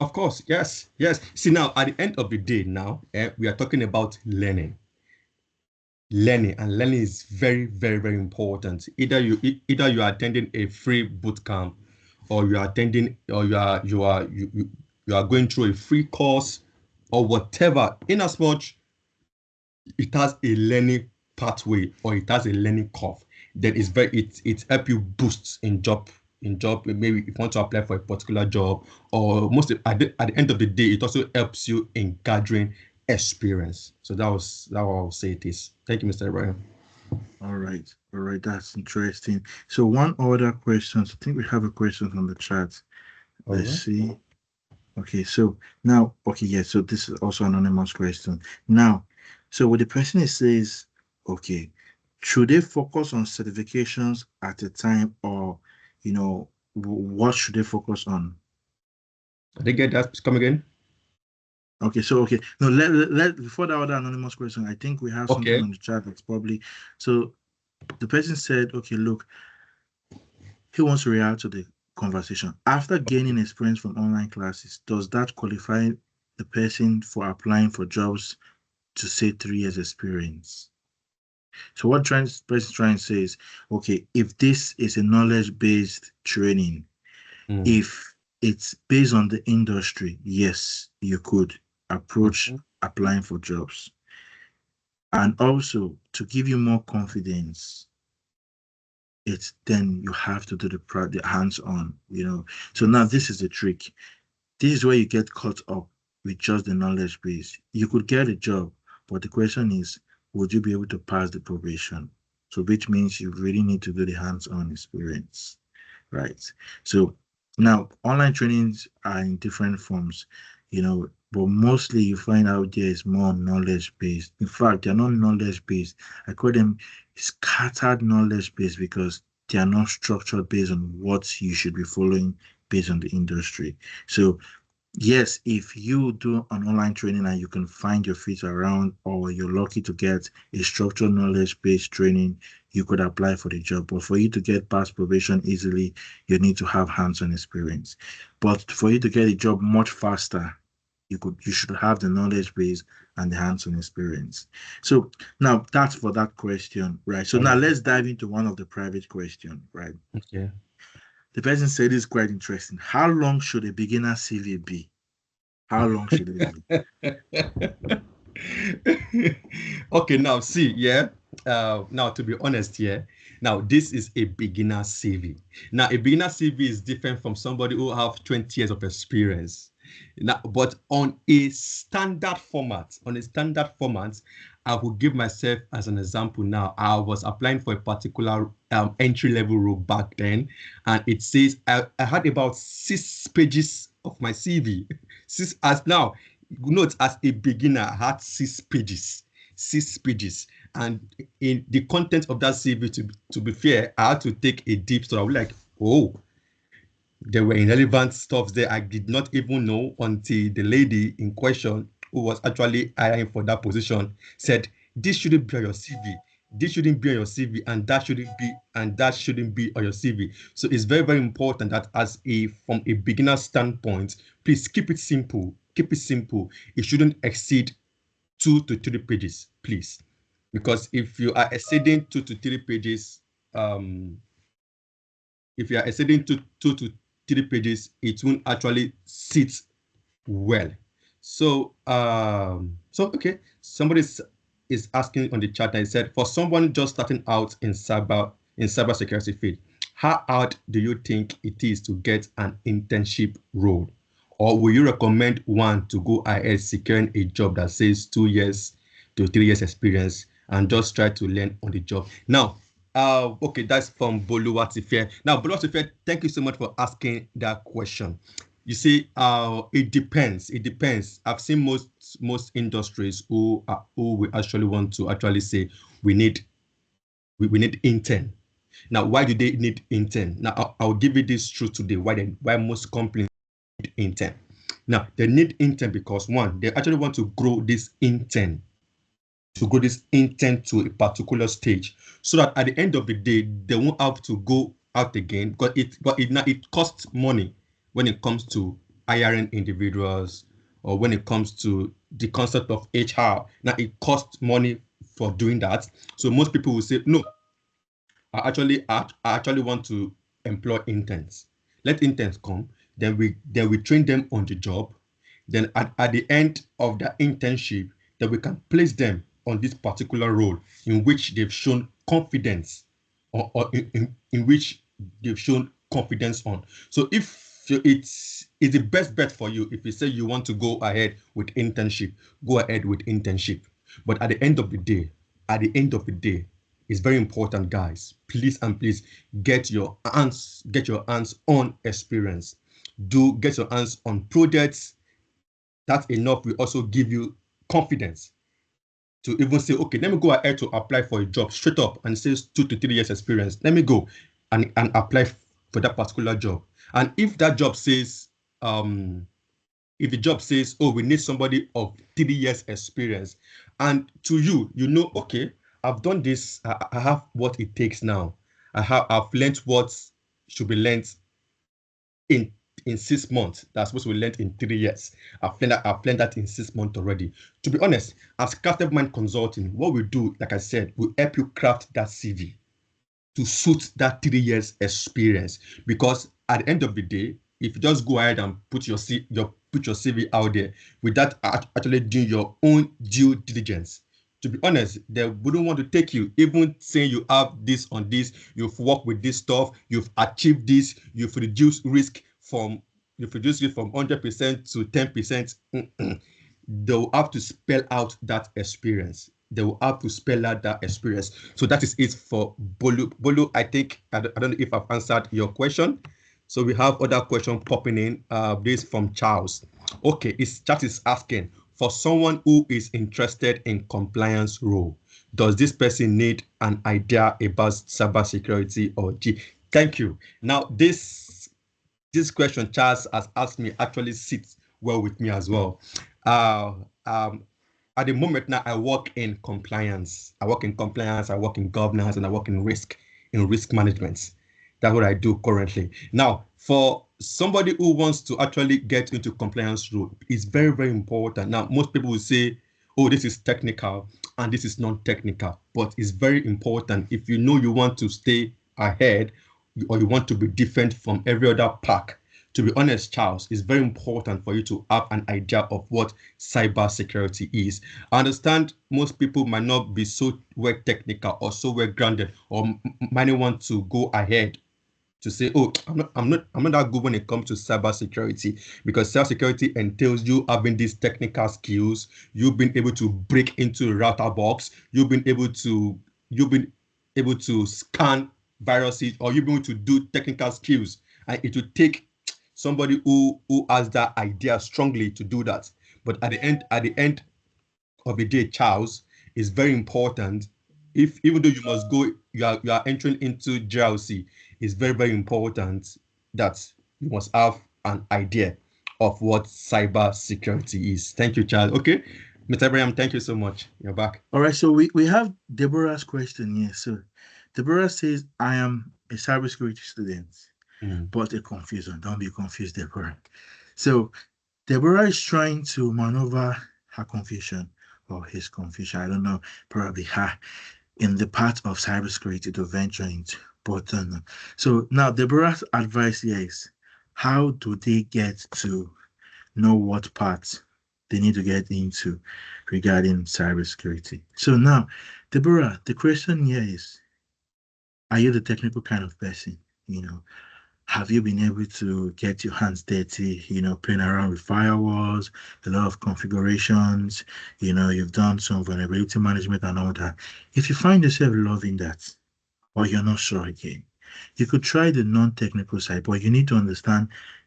Of course, yes, yes. See, now at the end of the day, now we are talking about learning. And learning is very, very, very important. Either you are attending a free bootcamp, or you are attending, or you are going through a free course, or whatever. In as much it has a learning pathway or it has a learning curve, then it help you boost in job. Maybe if you want to apply for a particular job, or at the end of the day, it also helps you in gathering experience. So that was how I'll say it is. Thank you, Mr. Ibrahim. All right, that's interesting. So one other question. I think we have a question on the chat. All Let's right. see. Okay, so now, okay, yeah, so this is also an anonymous question. Now, so what the person is says, okay, should they focus on certifications at a time, or, what should they focus on? I didn't get that. Please come again. Okay, so, okay, no, let before that other anonymous question, I think we have something Okay. on the chat that's probably, so the person said, okay, look, he wants to react to the conversation. After gaining experience from online classes, does that qualify the person for applying for jobs to say 3 years experience? So what person trying to say is, okay, if this is a knowledge-based training, if it's based on the industry, yes, you could approach Mhm. applying for jobs. And also to give you more confidence, it's then you have to do the hands-on, So now this is the trick. This is where you get caught up with just the knowledge base. You could get a job, but the question is, would you be able to pass the probation? So which means you really need to do the hands-on experience, right? So now online trainings are in different forms, but mostly you find out there is more knowledge-based. In fact, they're not knowledge-based. I call them scattered knowledge-based because they are not structured based on what you should be following based on the industry. So yes, if you do an online training and you can find your feet around, or you're lucky to get a structured knowledge-based training, you could apply for the job. But for you to get past probation easily, you need to have hands-on experience. But for you to get a job much faster, you should have the knowledge base and the hands-on experience. So now that's for that question, right? So All now right. let's dive into one of the private questions, right? Okay. The person said it's quite interesting. How long should a beginner CV be? How long should it be? Okay, now see, yeah. Now to be honest, yeah. Now this is a beginner CV. Now a beginner CV is different from somebody who have 20 years of experience. Now, but on a standard format, I will give myself as an example. Now I was applying for a particular entry-level role back then, and it says I had about 6 pages of my CV. Six as now note, as a beginner, I had 6 pages, and in the content of that CV, to be fair, I had to take a deep study. I was like, oh, there were irrelevant stuff there I did not even know until the lady in question, who was actually hiring for that position, said this shouldn't be on your CV. This shouldn't be on your CV, and that shouldn't be on your CV. So it's very, very important that from a beginner standpoint, please keep it simple. Keep it simple. It shouldn't exceed 2 to 3 pages, please. Because if you are exceeding 2 to 3 pages, if you are exceeding two to 3 pages, it won't actually sit well. So, okay, somebody is asking on the chat, and he said, for someone just starting out in cybersecurity field, how hard do you think it is to get an internship role? Or will you recommend one to go ahead securing a job that says 2 years to 3 years experience and just try to learn on the job? Now, okay, that's from Boluwatife. Now, Boluwatife, thank you so much for asking that question. You see, it depends. It depends. I've seen most industries who will actually want to actually say we need intern. Now, why do they need intern? Now, I'll give you this truth today. Why most companies need intern? Now, they need intern because one, they actually want to grow this intern to a particular stage, so that at the end of the day, they won't have to go out again, because it costs money when it comes to hiring individuals, or when it comes to the concept of HR. Now, it costs money for doing that. So most people will say, no, I actually want to employ interns. Let interns come, then we train them on the job. Then at the end of their internship, then we can place them on this particular role in which they've shown confidence, or in which they've shown confidence on. So if it's the best bet for you, if you say you want to go ahead with internship, go ahead with internship. But at the end of the day, it's very important, guys. Please and please get your hands on experience. Do get your hands on projects. That's enough. We also give you confidence to even say, okay, let me go ahead to apply for a job straight up and says 2 to 3 years experience. Let me go and apply for that particular job. And if that job says, if the job says, oh, we need somebody of 3 years experience, and to you, you know, okay, I've done this, I have what it takes now. I've learned what should be learned in 6 months. That's supposed to be learned in 3 years. I've learned that in 6 months already. To be honest, as Crafted Mind Consulting, what we do, like I said, we help you craft that CV to suit that 3 years experience. Because at the end of the day, if you just go ahead and put your CV out there without actually doing your own due diligence, to be honest, they wouldn't want to take you, even saying you have this on this, you've worked with this stuff, you've achieved this, you've reduced risk from 100% to 10%. They'll have to spell out that experience. So that is it for Bolu. Bolu, I think, I don't know if I've answered your question. So we have other question popping in. This from Charles. Okay, chat is asking, for someone who is interested in compliance role, does this person need an idea about cybersecurity or G? Thank you. Now, this question Charles has asked me actually sits well with me as well. At the moment now, I work in compliance. I work in governance, and I work in risk management. That's what I do currently. Now, for somebody who wants to actually get into compliance role, it's very, very important. Now, most people will say, oh, this is technical and this is non-technical, but it's very important. If you know you want to stay ahead, or you want to be different from every other pack, to be honest, Charles, it's very important for you to have an idea of what cybersecurity is. I understand most people might not be so well technical or so well grounded, or might want to go ahead to say, oh, I'm not that good when it comes to cybersecurity, because cybersecurity entails you having these technical skills. You've been able to break into a router box. You've been able to scan viruses, or you've been able to do technical skills. And it will take somebody who has that idea strongly to do that. But at the end of the day, Charles, is very important. Even though you must go, you are entering into GRC, it's very, very important that you must have an idea of what cybersecurity is. Thank you, Charles. Okay, Mr. Abraham, thank you so much. You're back. All right, so we have Deborah's question here. So Deborah says, I am a cybersecurity student, but a confusion. Don't be confused, Deborah. So Deborah is trying to maneuver her confusion, or his confusion, I don't know, probably her, in the part of cybersecurity to venture into. But so now Deborah's advice here is, how do they get to know what parts they need to get into regarding cybersecurity? So now, Deborah, the question here is, are you the technical kind of person? Have you been able to get your hands dirty, playing around with firewalls, a lot of configurations, you've done some vulnerability management and all that. If you find yourself loving that, or you're not sure again, you could try the non-technical side, but you need to understand,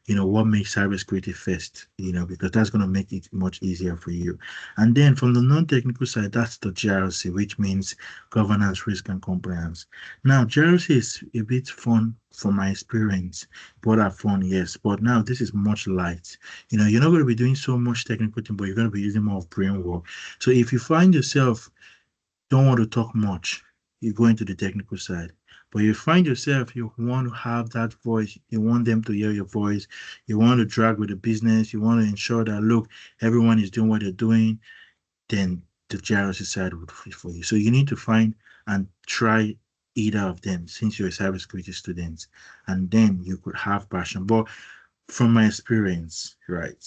what makes cybersecurity first, because that's going to make it much easier for you. And then from the non-technical side, that's the GRC, which means governance, risk, and compliance. Now, GRC is a bit fun from my experience. Both are fun, yes, but now this is much light. You're not going to be doing so much technical thing, but you're going to be using more of brain work. So if you find yourself don't want to talk much, you go into the technical side. But you find yourself, you want to have that voice, you want them to hear your voice, you want to drag with the business, you want to ensure that, look, everyone is doing what they're doing, then the GRC side would fit for you. So you need to find and try either of them since you're a cybersecurity student, and then you could have passion. But from my experience, right,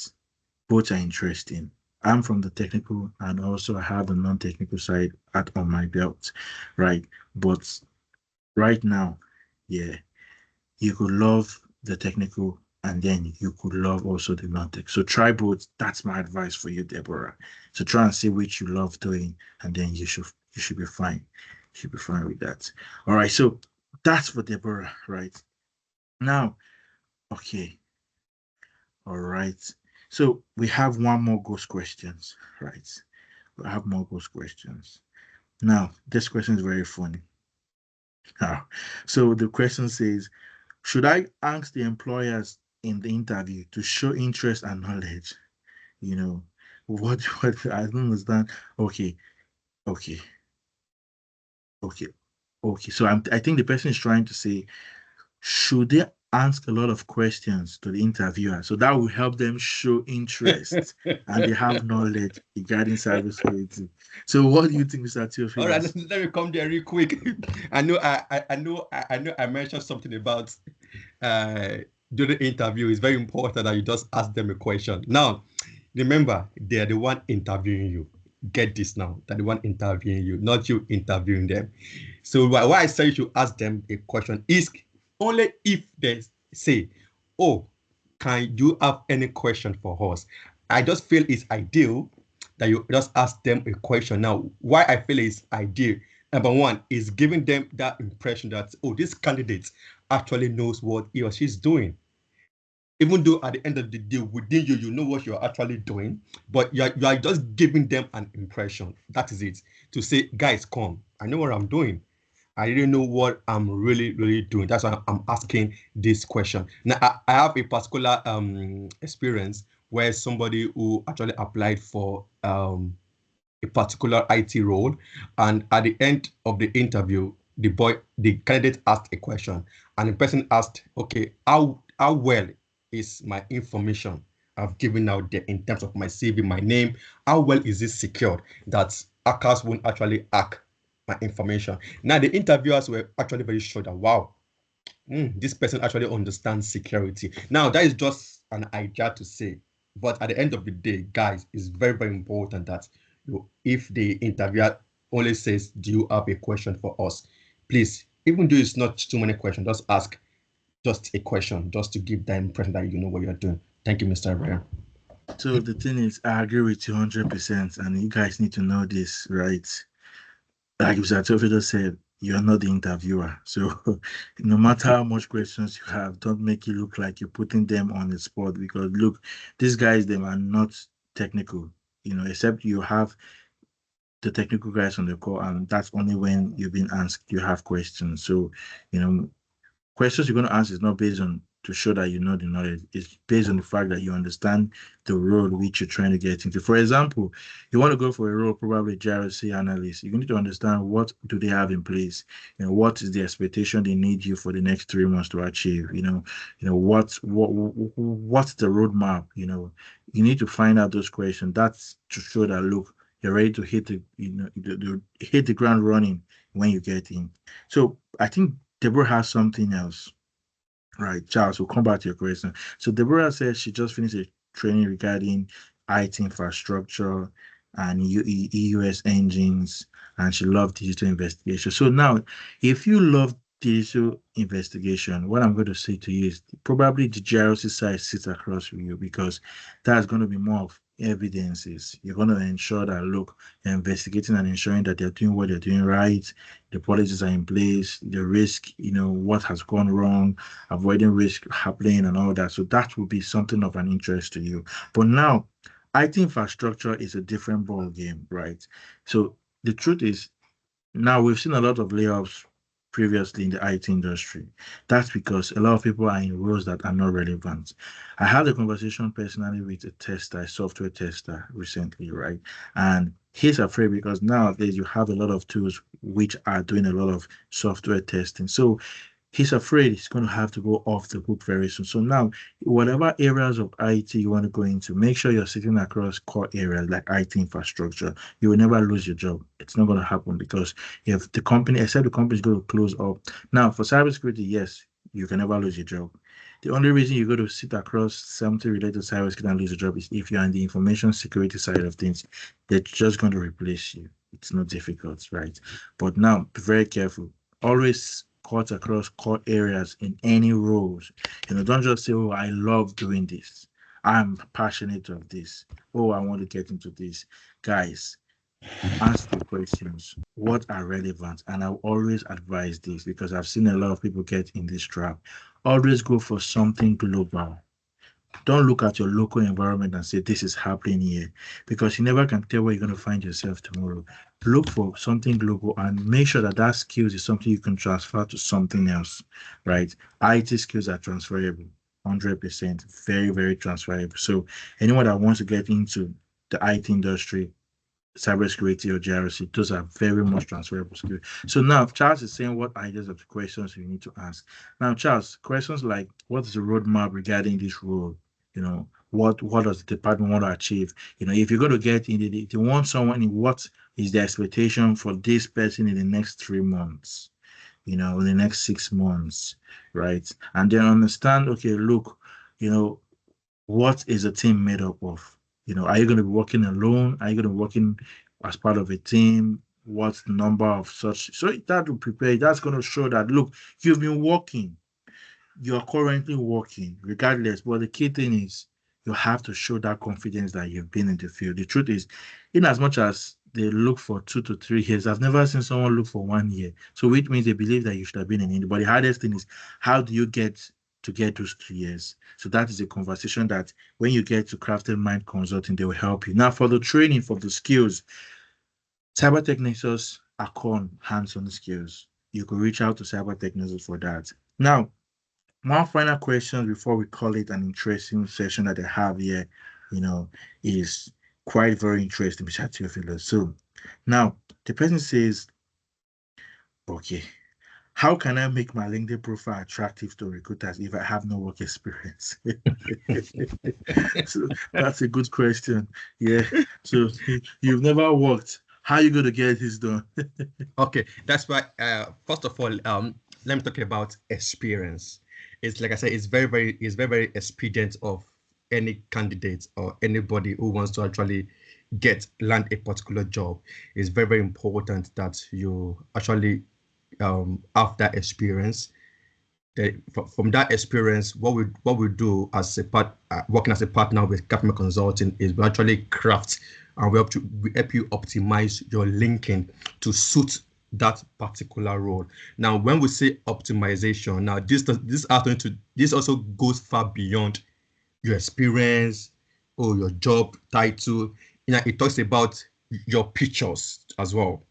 both are interesting. I'm from the technical and also I have the non-technical side on my belt, right? But right now, yeah, you could love the technical and then you could love also the non-tech. So try both. That's my advice for you, Deborah. So try and see which you love doing, and then you should be fine. You should be fine with that. All right. So that's for Deborah, right? Now, okay. All right. So we have one more ghost questions, right? We have more ghost questions. Now, this question is very funny. So the question says, should I ask the employers in the interview to show interest and knowledge? You know, what I don't understand. Okay, okay, okay, okay. So I think the person is trying to say, should they ask a lot of questions to the interviewer so that will help them show interest and they have knowledge regarding cybersecurity? So what do you think, Mr. All right, Theophilus? let me come there real quick. I know I mentioned something about during the interview. It's very important that you just ask them a question. Now, remember, they're the one interviewing you. Get this now, they're the one interviewing you, not you interviewing them. So why I say you should ask them a question is only if they say, oh, can you have any question for us? I just feel it's ideal that you just ask them a question. Now, why I feel it's ideal, number one, is giving them that impression that, oh, this candidate actually knows what he or she's doing. Even though at the end of the day, within you, you know what you're actually doing, but you are just giving them an impression. That is it. To say, guys, come, I know what I'm doing. I didn't know what I'm really doing. That's why I'm asking this question. Now, I have a particular experience where somebody who actually applied for a particular IT role, and at the end of the interview, the candidate asked a question, and the person asked, "Okay, how well is my information I've given out there in terms of my CV, my name? How well is it secured that hackers won't actually hack my information?" Now, the interviewers were actually very sure that, wow, this person actually understands security. Now, that is just an idea to say, but at the end of the day, guys, it's very important that if the interviewer only says, "Do you have a question for us?" Please, even though it's not too many questions, just ask just a question, just to give the impression that you know what you're doing. Thank you, Mr. Brian. So the thing is, I agree with you 100%, and you guys need to know this, right? Like Mr. Theophilus said, you're not the interviewer. So no matter how much questions you have, don't make it look like you're putting them on the spot, because look, these guys, them are not technical, except you have the technical guys on the call, and that's only when you've been asked you have questions. So, you know, questions you're going to answer is not based on to show that you know the knowledge. It's based on the fact that you understand the role which you're trying to get into. For example, you want to go for a role, probably GRC analyst. You need to understand what do they have in place. What is the expectation they need you for the next 3 months to achieve. What's the roadmap. You need to find out those questions. That's to show that, look, you're ready to hit hit the ground running when you get in. So I think Deborah has something else. Right, Charles, we'll come back to your question. So Deborah says she just finished a training regarding IT infrastructure and EUS engines, and she loved digital investigation. So now, if you love digital investigation, what I'm going to say to you is probably the GRC side sits across from you, because that's going to be more of evidences. You're going to ensure that, look, you're investigating and ensuring that they're doing what they're doing right, the policies are in place, the risk, what has gone wrong, avoiding risk happening and all that. So that will be something of an interest to you. But now, IT infrastructure is a different ball game, right? So the truth is, now we've seen a lot of layoffs previously in the IT industry. That's because a lot of people are in roles that are not relevant. I had a conversation personally with a tester, a software tester recently, right? And he's afraid because nowadays you have a lot of tools which are doing a lot of software testing. So he's afraid he's going to have to go off the book very soon. So now, whatever areas of IT you want to go into, make sure you're sitting across core areas like IT infrastructure. You will never lose your job. It's not going to happen because if the company, except the company is going to close up. Now, for cybersecurity, yes, you can never lose your job. The only reason you go to sit across something related to cybersecurity and lose your job is if you're on the information security side of things. They're just going to replace you. It's not difficult, right? But now, be very careful. Always cut across core areas in any roles. Don't just say, oh, I love doing this. I'm passionate of this. Oh, I want to get into this. Guys, ask the questions. What are relevant? And I always advise this because I've seen a lot of people get in this trap. Always go for something global. Don't look at your local environment and say this is happening here because you never can tell where you're going to find yourself tomorrow. Look for something global and make sure that that skills is something you can transfer to something else, right? IT skills are transferable, 100%, very, very transferable. So anyone that wants to get into the IT industry, cybersecurity or GRC, those are very much transferable skills. So now Charles is saying what ideas of the questions you need to ask. Now, Charles, questions like what is the roadmap regarding this role? What does the department want to achieve? If you're going to get in if you want someone in what is the expectation for this person in the next 3 months, in the next 6 months, right? And then understand, okay, look, what is a team made up of? Are you going to be working alone? Are you going to be working as part of a team? What's the number of such? So that will prepare. That's going to show that, look, you've been working. You're currently working, regardless. But the key thing is you have to show that confidence that you've been in the field. The truth is, in as much as they look for 2 to 3 years, I've never seen someone look for 1 year. So which means they believe that you should have been in it. But the hardest thing is, how do you get those 2 years? So that is a conversation that when you get to Crafted Mind Consulting, they will help you. Now, for the training, for the skills, CyberTech Nexus are hands-on skills. You could reach out to CyberTech Nexus for that. Now, one final question before we call it an interesting session that I have here, is quite very interesting, Mr. Theophilus. So now the person says, okay, how can I make my LinkedIn profile attractive to recruiters if I have no work experience? So that's a good question. Yeah. So you've never worked. How are you going to get this done? Okay, that's why. First of all, let me talk about experience. It's like I said, it's very expedient of any candidate or anybody who wants to actually land a particular job. It's very important that you actually have that experience. From that experience, what we do as working as a partner with Capgemini Consulting is we actually craft and we help you optimize your LinkedIn to suit that particular role. Now, when we say optimization, now this also goes far beyond your experience or your job title. It talks about your pictures as well.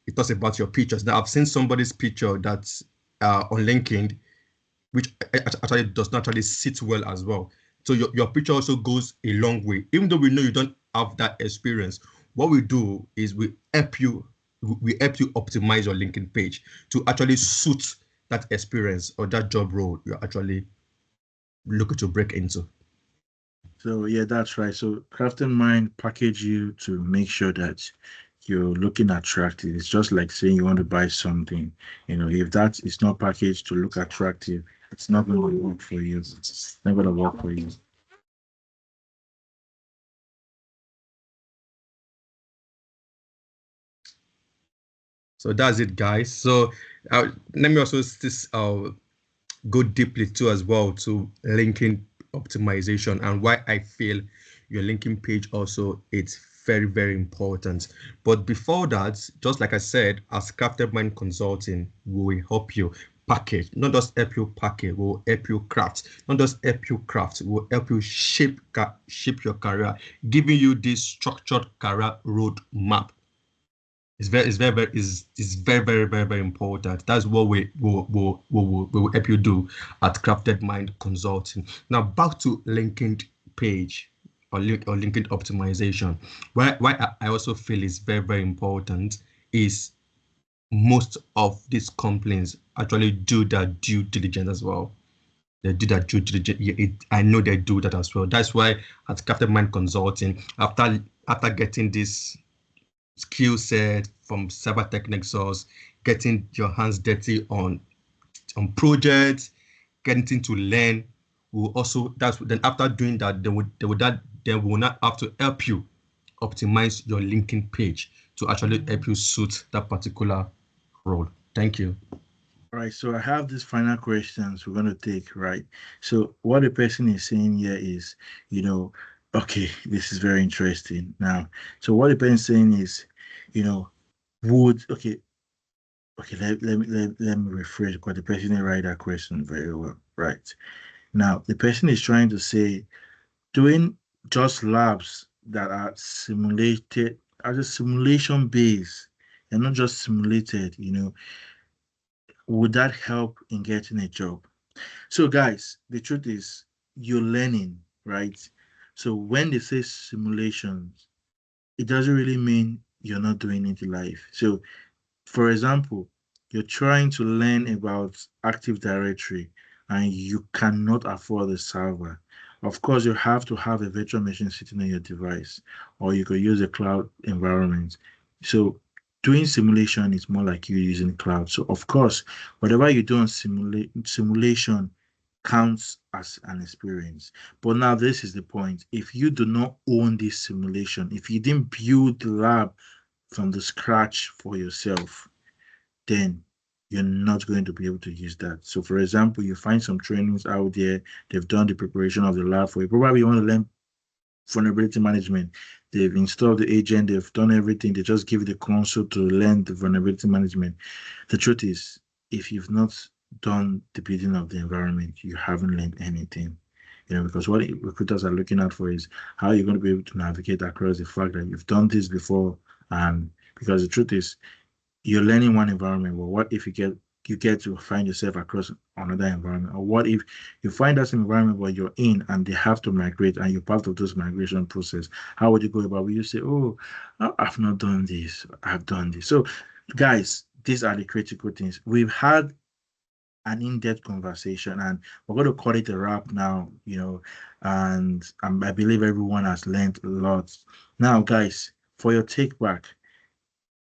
It talks about your pictures. Now, I've seen somebody's picture that's on LinkedIn, which actually does not actually sit well as well. So your picture also goes a long way. Even though we know you don't have that experience, what we do is we help you optimize your LinkedIn page to actually suit that experience or that job role you're actually looking to break into. So yeah, that's right. So Crafting Mind package you to make sure that you're looking attractive. It's just like saying you want to buy something. If that is not packaged to look attractive, it's not going to work for you. It's not going to work for you. So that's it, guys. So let me also go deeply too as well to LinkedIn optimization and why I feel your linking page also, it's very, very important. But before that, just like I said, as Crafted Mind Consulting, we will help you package, not just help you package, we'll help you craft, not just help you craft, we'll help you shape your career, giving you this structured career roadmap. It's very important. That's what we will help you do at Crafted Mind Consulting. Now back to linking page or linking optimization. Why I also feel is very important is most of these companies actually do that due diligence as well. They do that due diligence. I know they do that as well. That's why at Crafted Mind Consulting, after getting this skill set from CyberTech Nexus, getting your hands dirty on projects, getting to learn. Will also then after doing that, they will not have to help you optimize your linking page to actually help you suit that particular role. Thank you. All right, so I have these final questions we're going to take, right? So what the person is saying here is, okay, this is very interesting. Now, so what the person is saying is, okay, let me rephrase because the person didn't write that question very well, right? Now, the person is trying to say, doing just labs that are simulated as a simulation base and not just simulated, would that help in getting a job? So, guys, the truth is you're learning, right? So when they say simulations, it doesn't really mean you're not doing it in life. So, for example, you're trying to learn about Active Directory and you cannot afford a server. Of course, you have to have a virtual machine sitting on your device, or you could use a cloud environment. So doing simulation is more like you using cloud. So of course, whatever you do on simulation counts as an experience. But now this is the point. If you do not own this simulation, if you didn't build the lab from the scratch for yourself, then you're not going to be able to use that. So for example, you find some trainings out there, they've done the preparation of the lab for you. Probably you want to learn vulnerability management. They've installed the agent, they've done everything. They just give you the console to learn the vulnerability management. The truth is, if you've not done the building of the environment, you haven't learned anything. Because what recruiters are looking at for is how you're going to be able to navigate across the fact that you've done this before. And because the truth is, you're learning one environment, but what if you get to find yourself across another environment? Or what if you find that environment where you're in and they have to migrate and you're part of this migration process? How would you go about it? You say, oh, I've not done this, I've done this. So guys, these are the critical things. We've had an in-depth conversation and we're going to call it a wrap now, and I believe everyone has learned a lot. Now, guys, for your take back,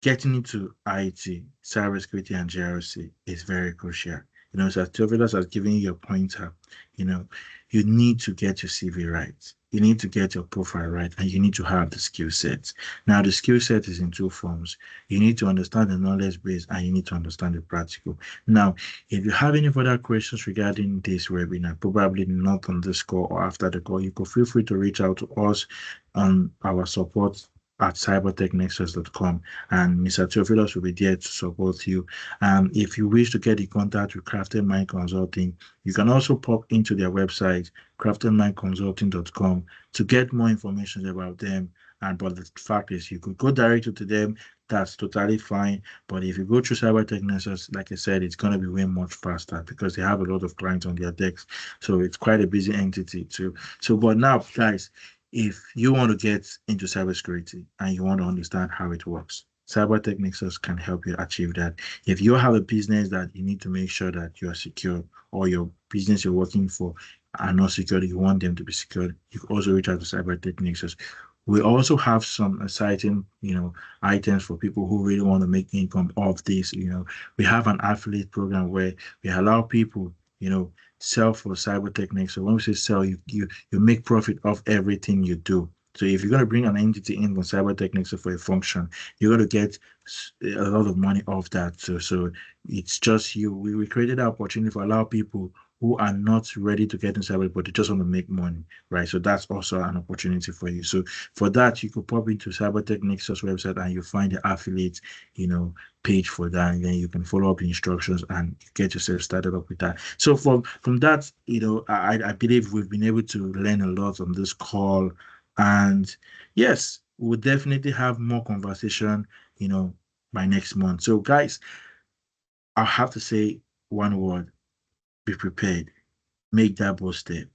getting into IT, cybersecurity, and GRC is very crucial. So as Theophilus has given you your pointer, you need to get your CV right. You need to get your profile right, and you need to have the skill set. Now, the skill set is in two forms. You need to understand the knowledge base, and you need to understand the practical. Now, if you have any further questions regarding this webinar, probably not on this call or after the call, you could feel free to reach out to us on our support at cybertechnexus.com, and Mr. Theophilus will be there to support you. If you wish to get in contact with Crafted Mind Consulting, you can also pop into their website, craftedmindconsulting.com, to get more information about them. But the fact is, you could go directly to them. That's totally fine. But if you go through CyberTech Nexus, like I said, it's going to be way much faster because they have a lot of clients on their decks. So it's quite a busy entity too. So, but now, guys, if you want to get into cybersecurity and you want to understand how it works, CyberTech Nexus can help you achieve that. If you have a business that you need to make sure that you are secure, or your business you're working for are not secure, you want them to be secured, you can also reach out to CyberTech Nexus. We also have some exciting, items for people who really want to make income off this. We have an affiliate program where we allow people, sell for CyberTech Nexus. So when we say sell, you make profit off everything you do. So if you're going to bring an entity in on CyberTech Nexus for a function, you're going to get a lot of money off that. So it's just you. We created an opportunity to allow people who are not ready to get in cyber, but they just want to make money, right? So that's also an opportunity for you. So for that, you could pop into CyberTech Nexus website and you find the affiliate, page for that, and then you can follow up the instructions and get yourself started up with that. So from that, I believe we've been able to learn a lot on this call, and yes, we'll definitely have more conversation, by next month. So guys, I'll have to say one word: be prepared, make that bold step,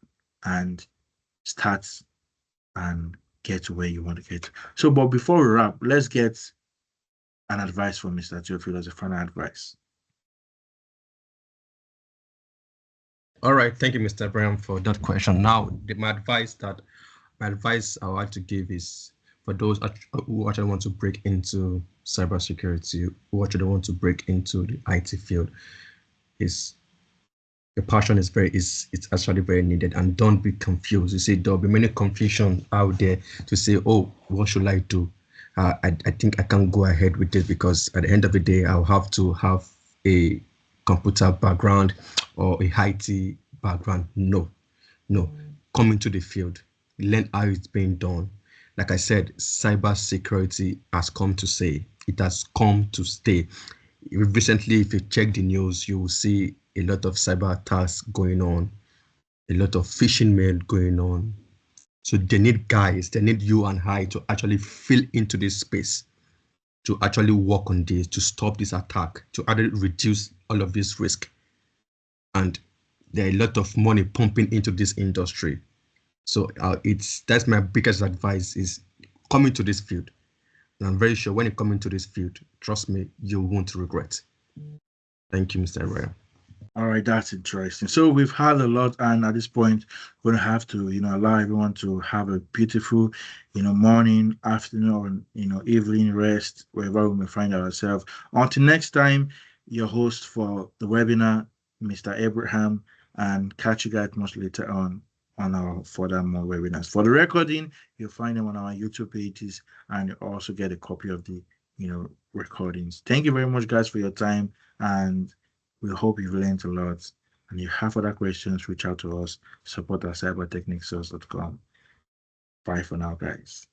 and start and get to where you want to get. So, but before we wrap, let's get an advice from Mr. Theophil as a final advice. All right, thank you, Mr. Abraham, for that question. Now, my advice I would like to give is for those who actually want to break into cybersecurity, who actually want to break into the IT field, is your passion is it's actually very needed, and don't be confused. You see, there'll be many confusion out there to say, oh, what should I do? I think I can't go ahead with this because at the end of the day, I'll have to have a computer background or a IT background. No. Come into the field, learn how it's being done. Like I said, cybersecurity has come to stay. It has come to stay. Recently, if you check the news, you will see a lot of cyber attacks going on, a lot of phishing mail going on. So they need guys, they need you and I to actually fill into this space, to actually work on this, to stop this attack, to actually reduce all of this risk. And there are a lot of money pumping into this industry. So that's my biggest advice is come into this field. And I'm very sure when you come into this field, trust me, you won't regret. Thank you, Mr. Raya. All right, that's interesting. So we've had a lot, and at this point, we're gonna have to, allow everyone to have a beautiful, morning, afternoon, evening rest, wherever we may find ourselves. Until next time, your host for the webinar, Mr. Abraham, and catch you guys much later on our furthermore webinars. For the recording, you'll find them on our YouTube pages, and you also get a copy of the, recordings. Thank you very much, guys, for your time, and we hope you've learned a lot. And if you have other questions, reach out to us, support at cybertechnexus.com. Bye for now, guys.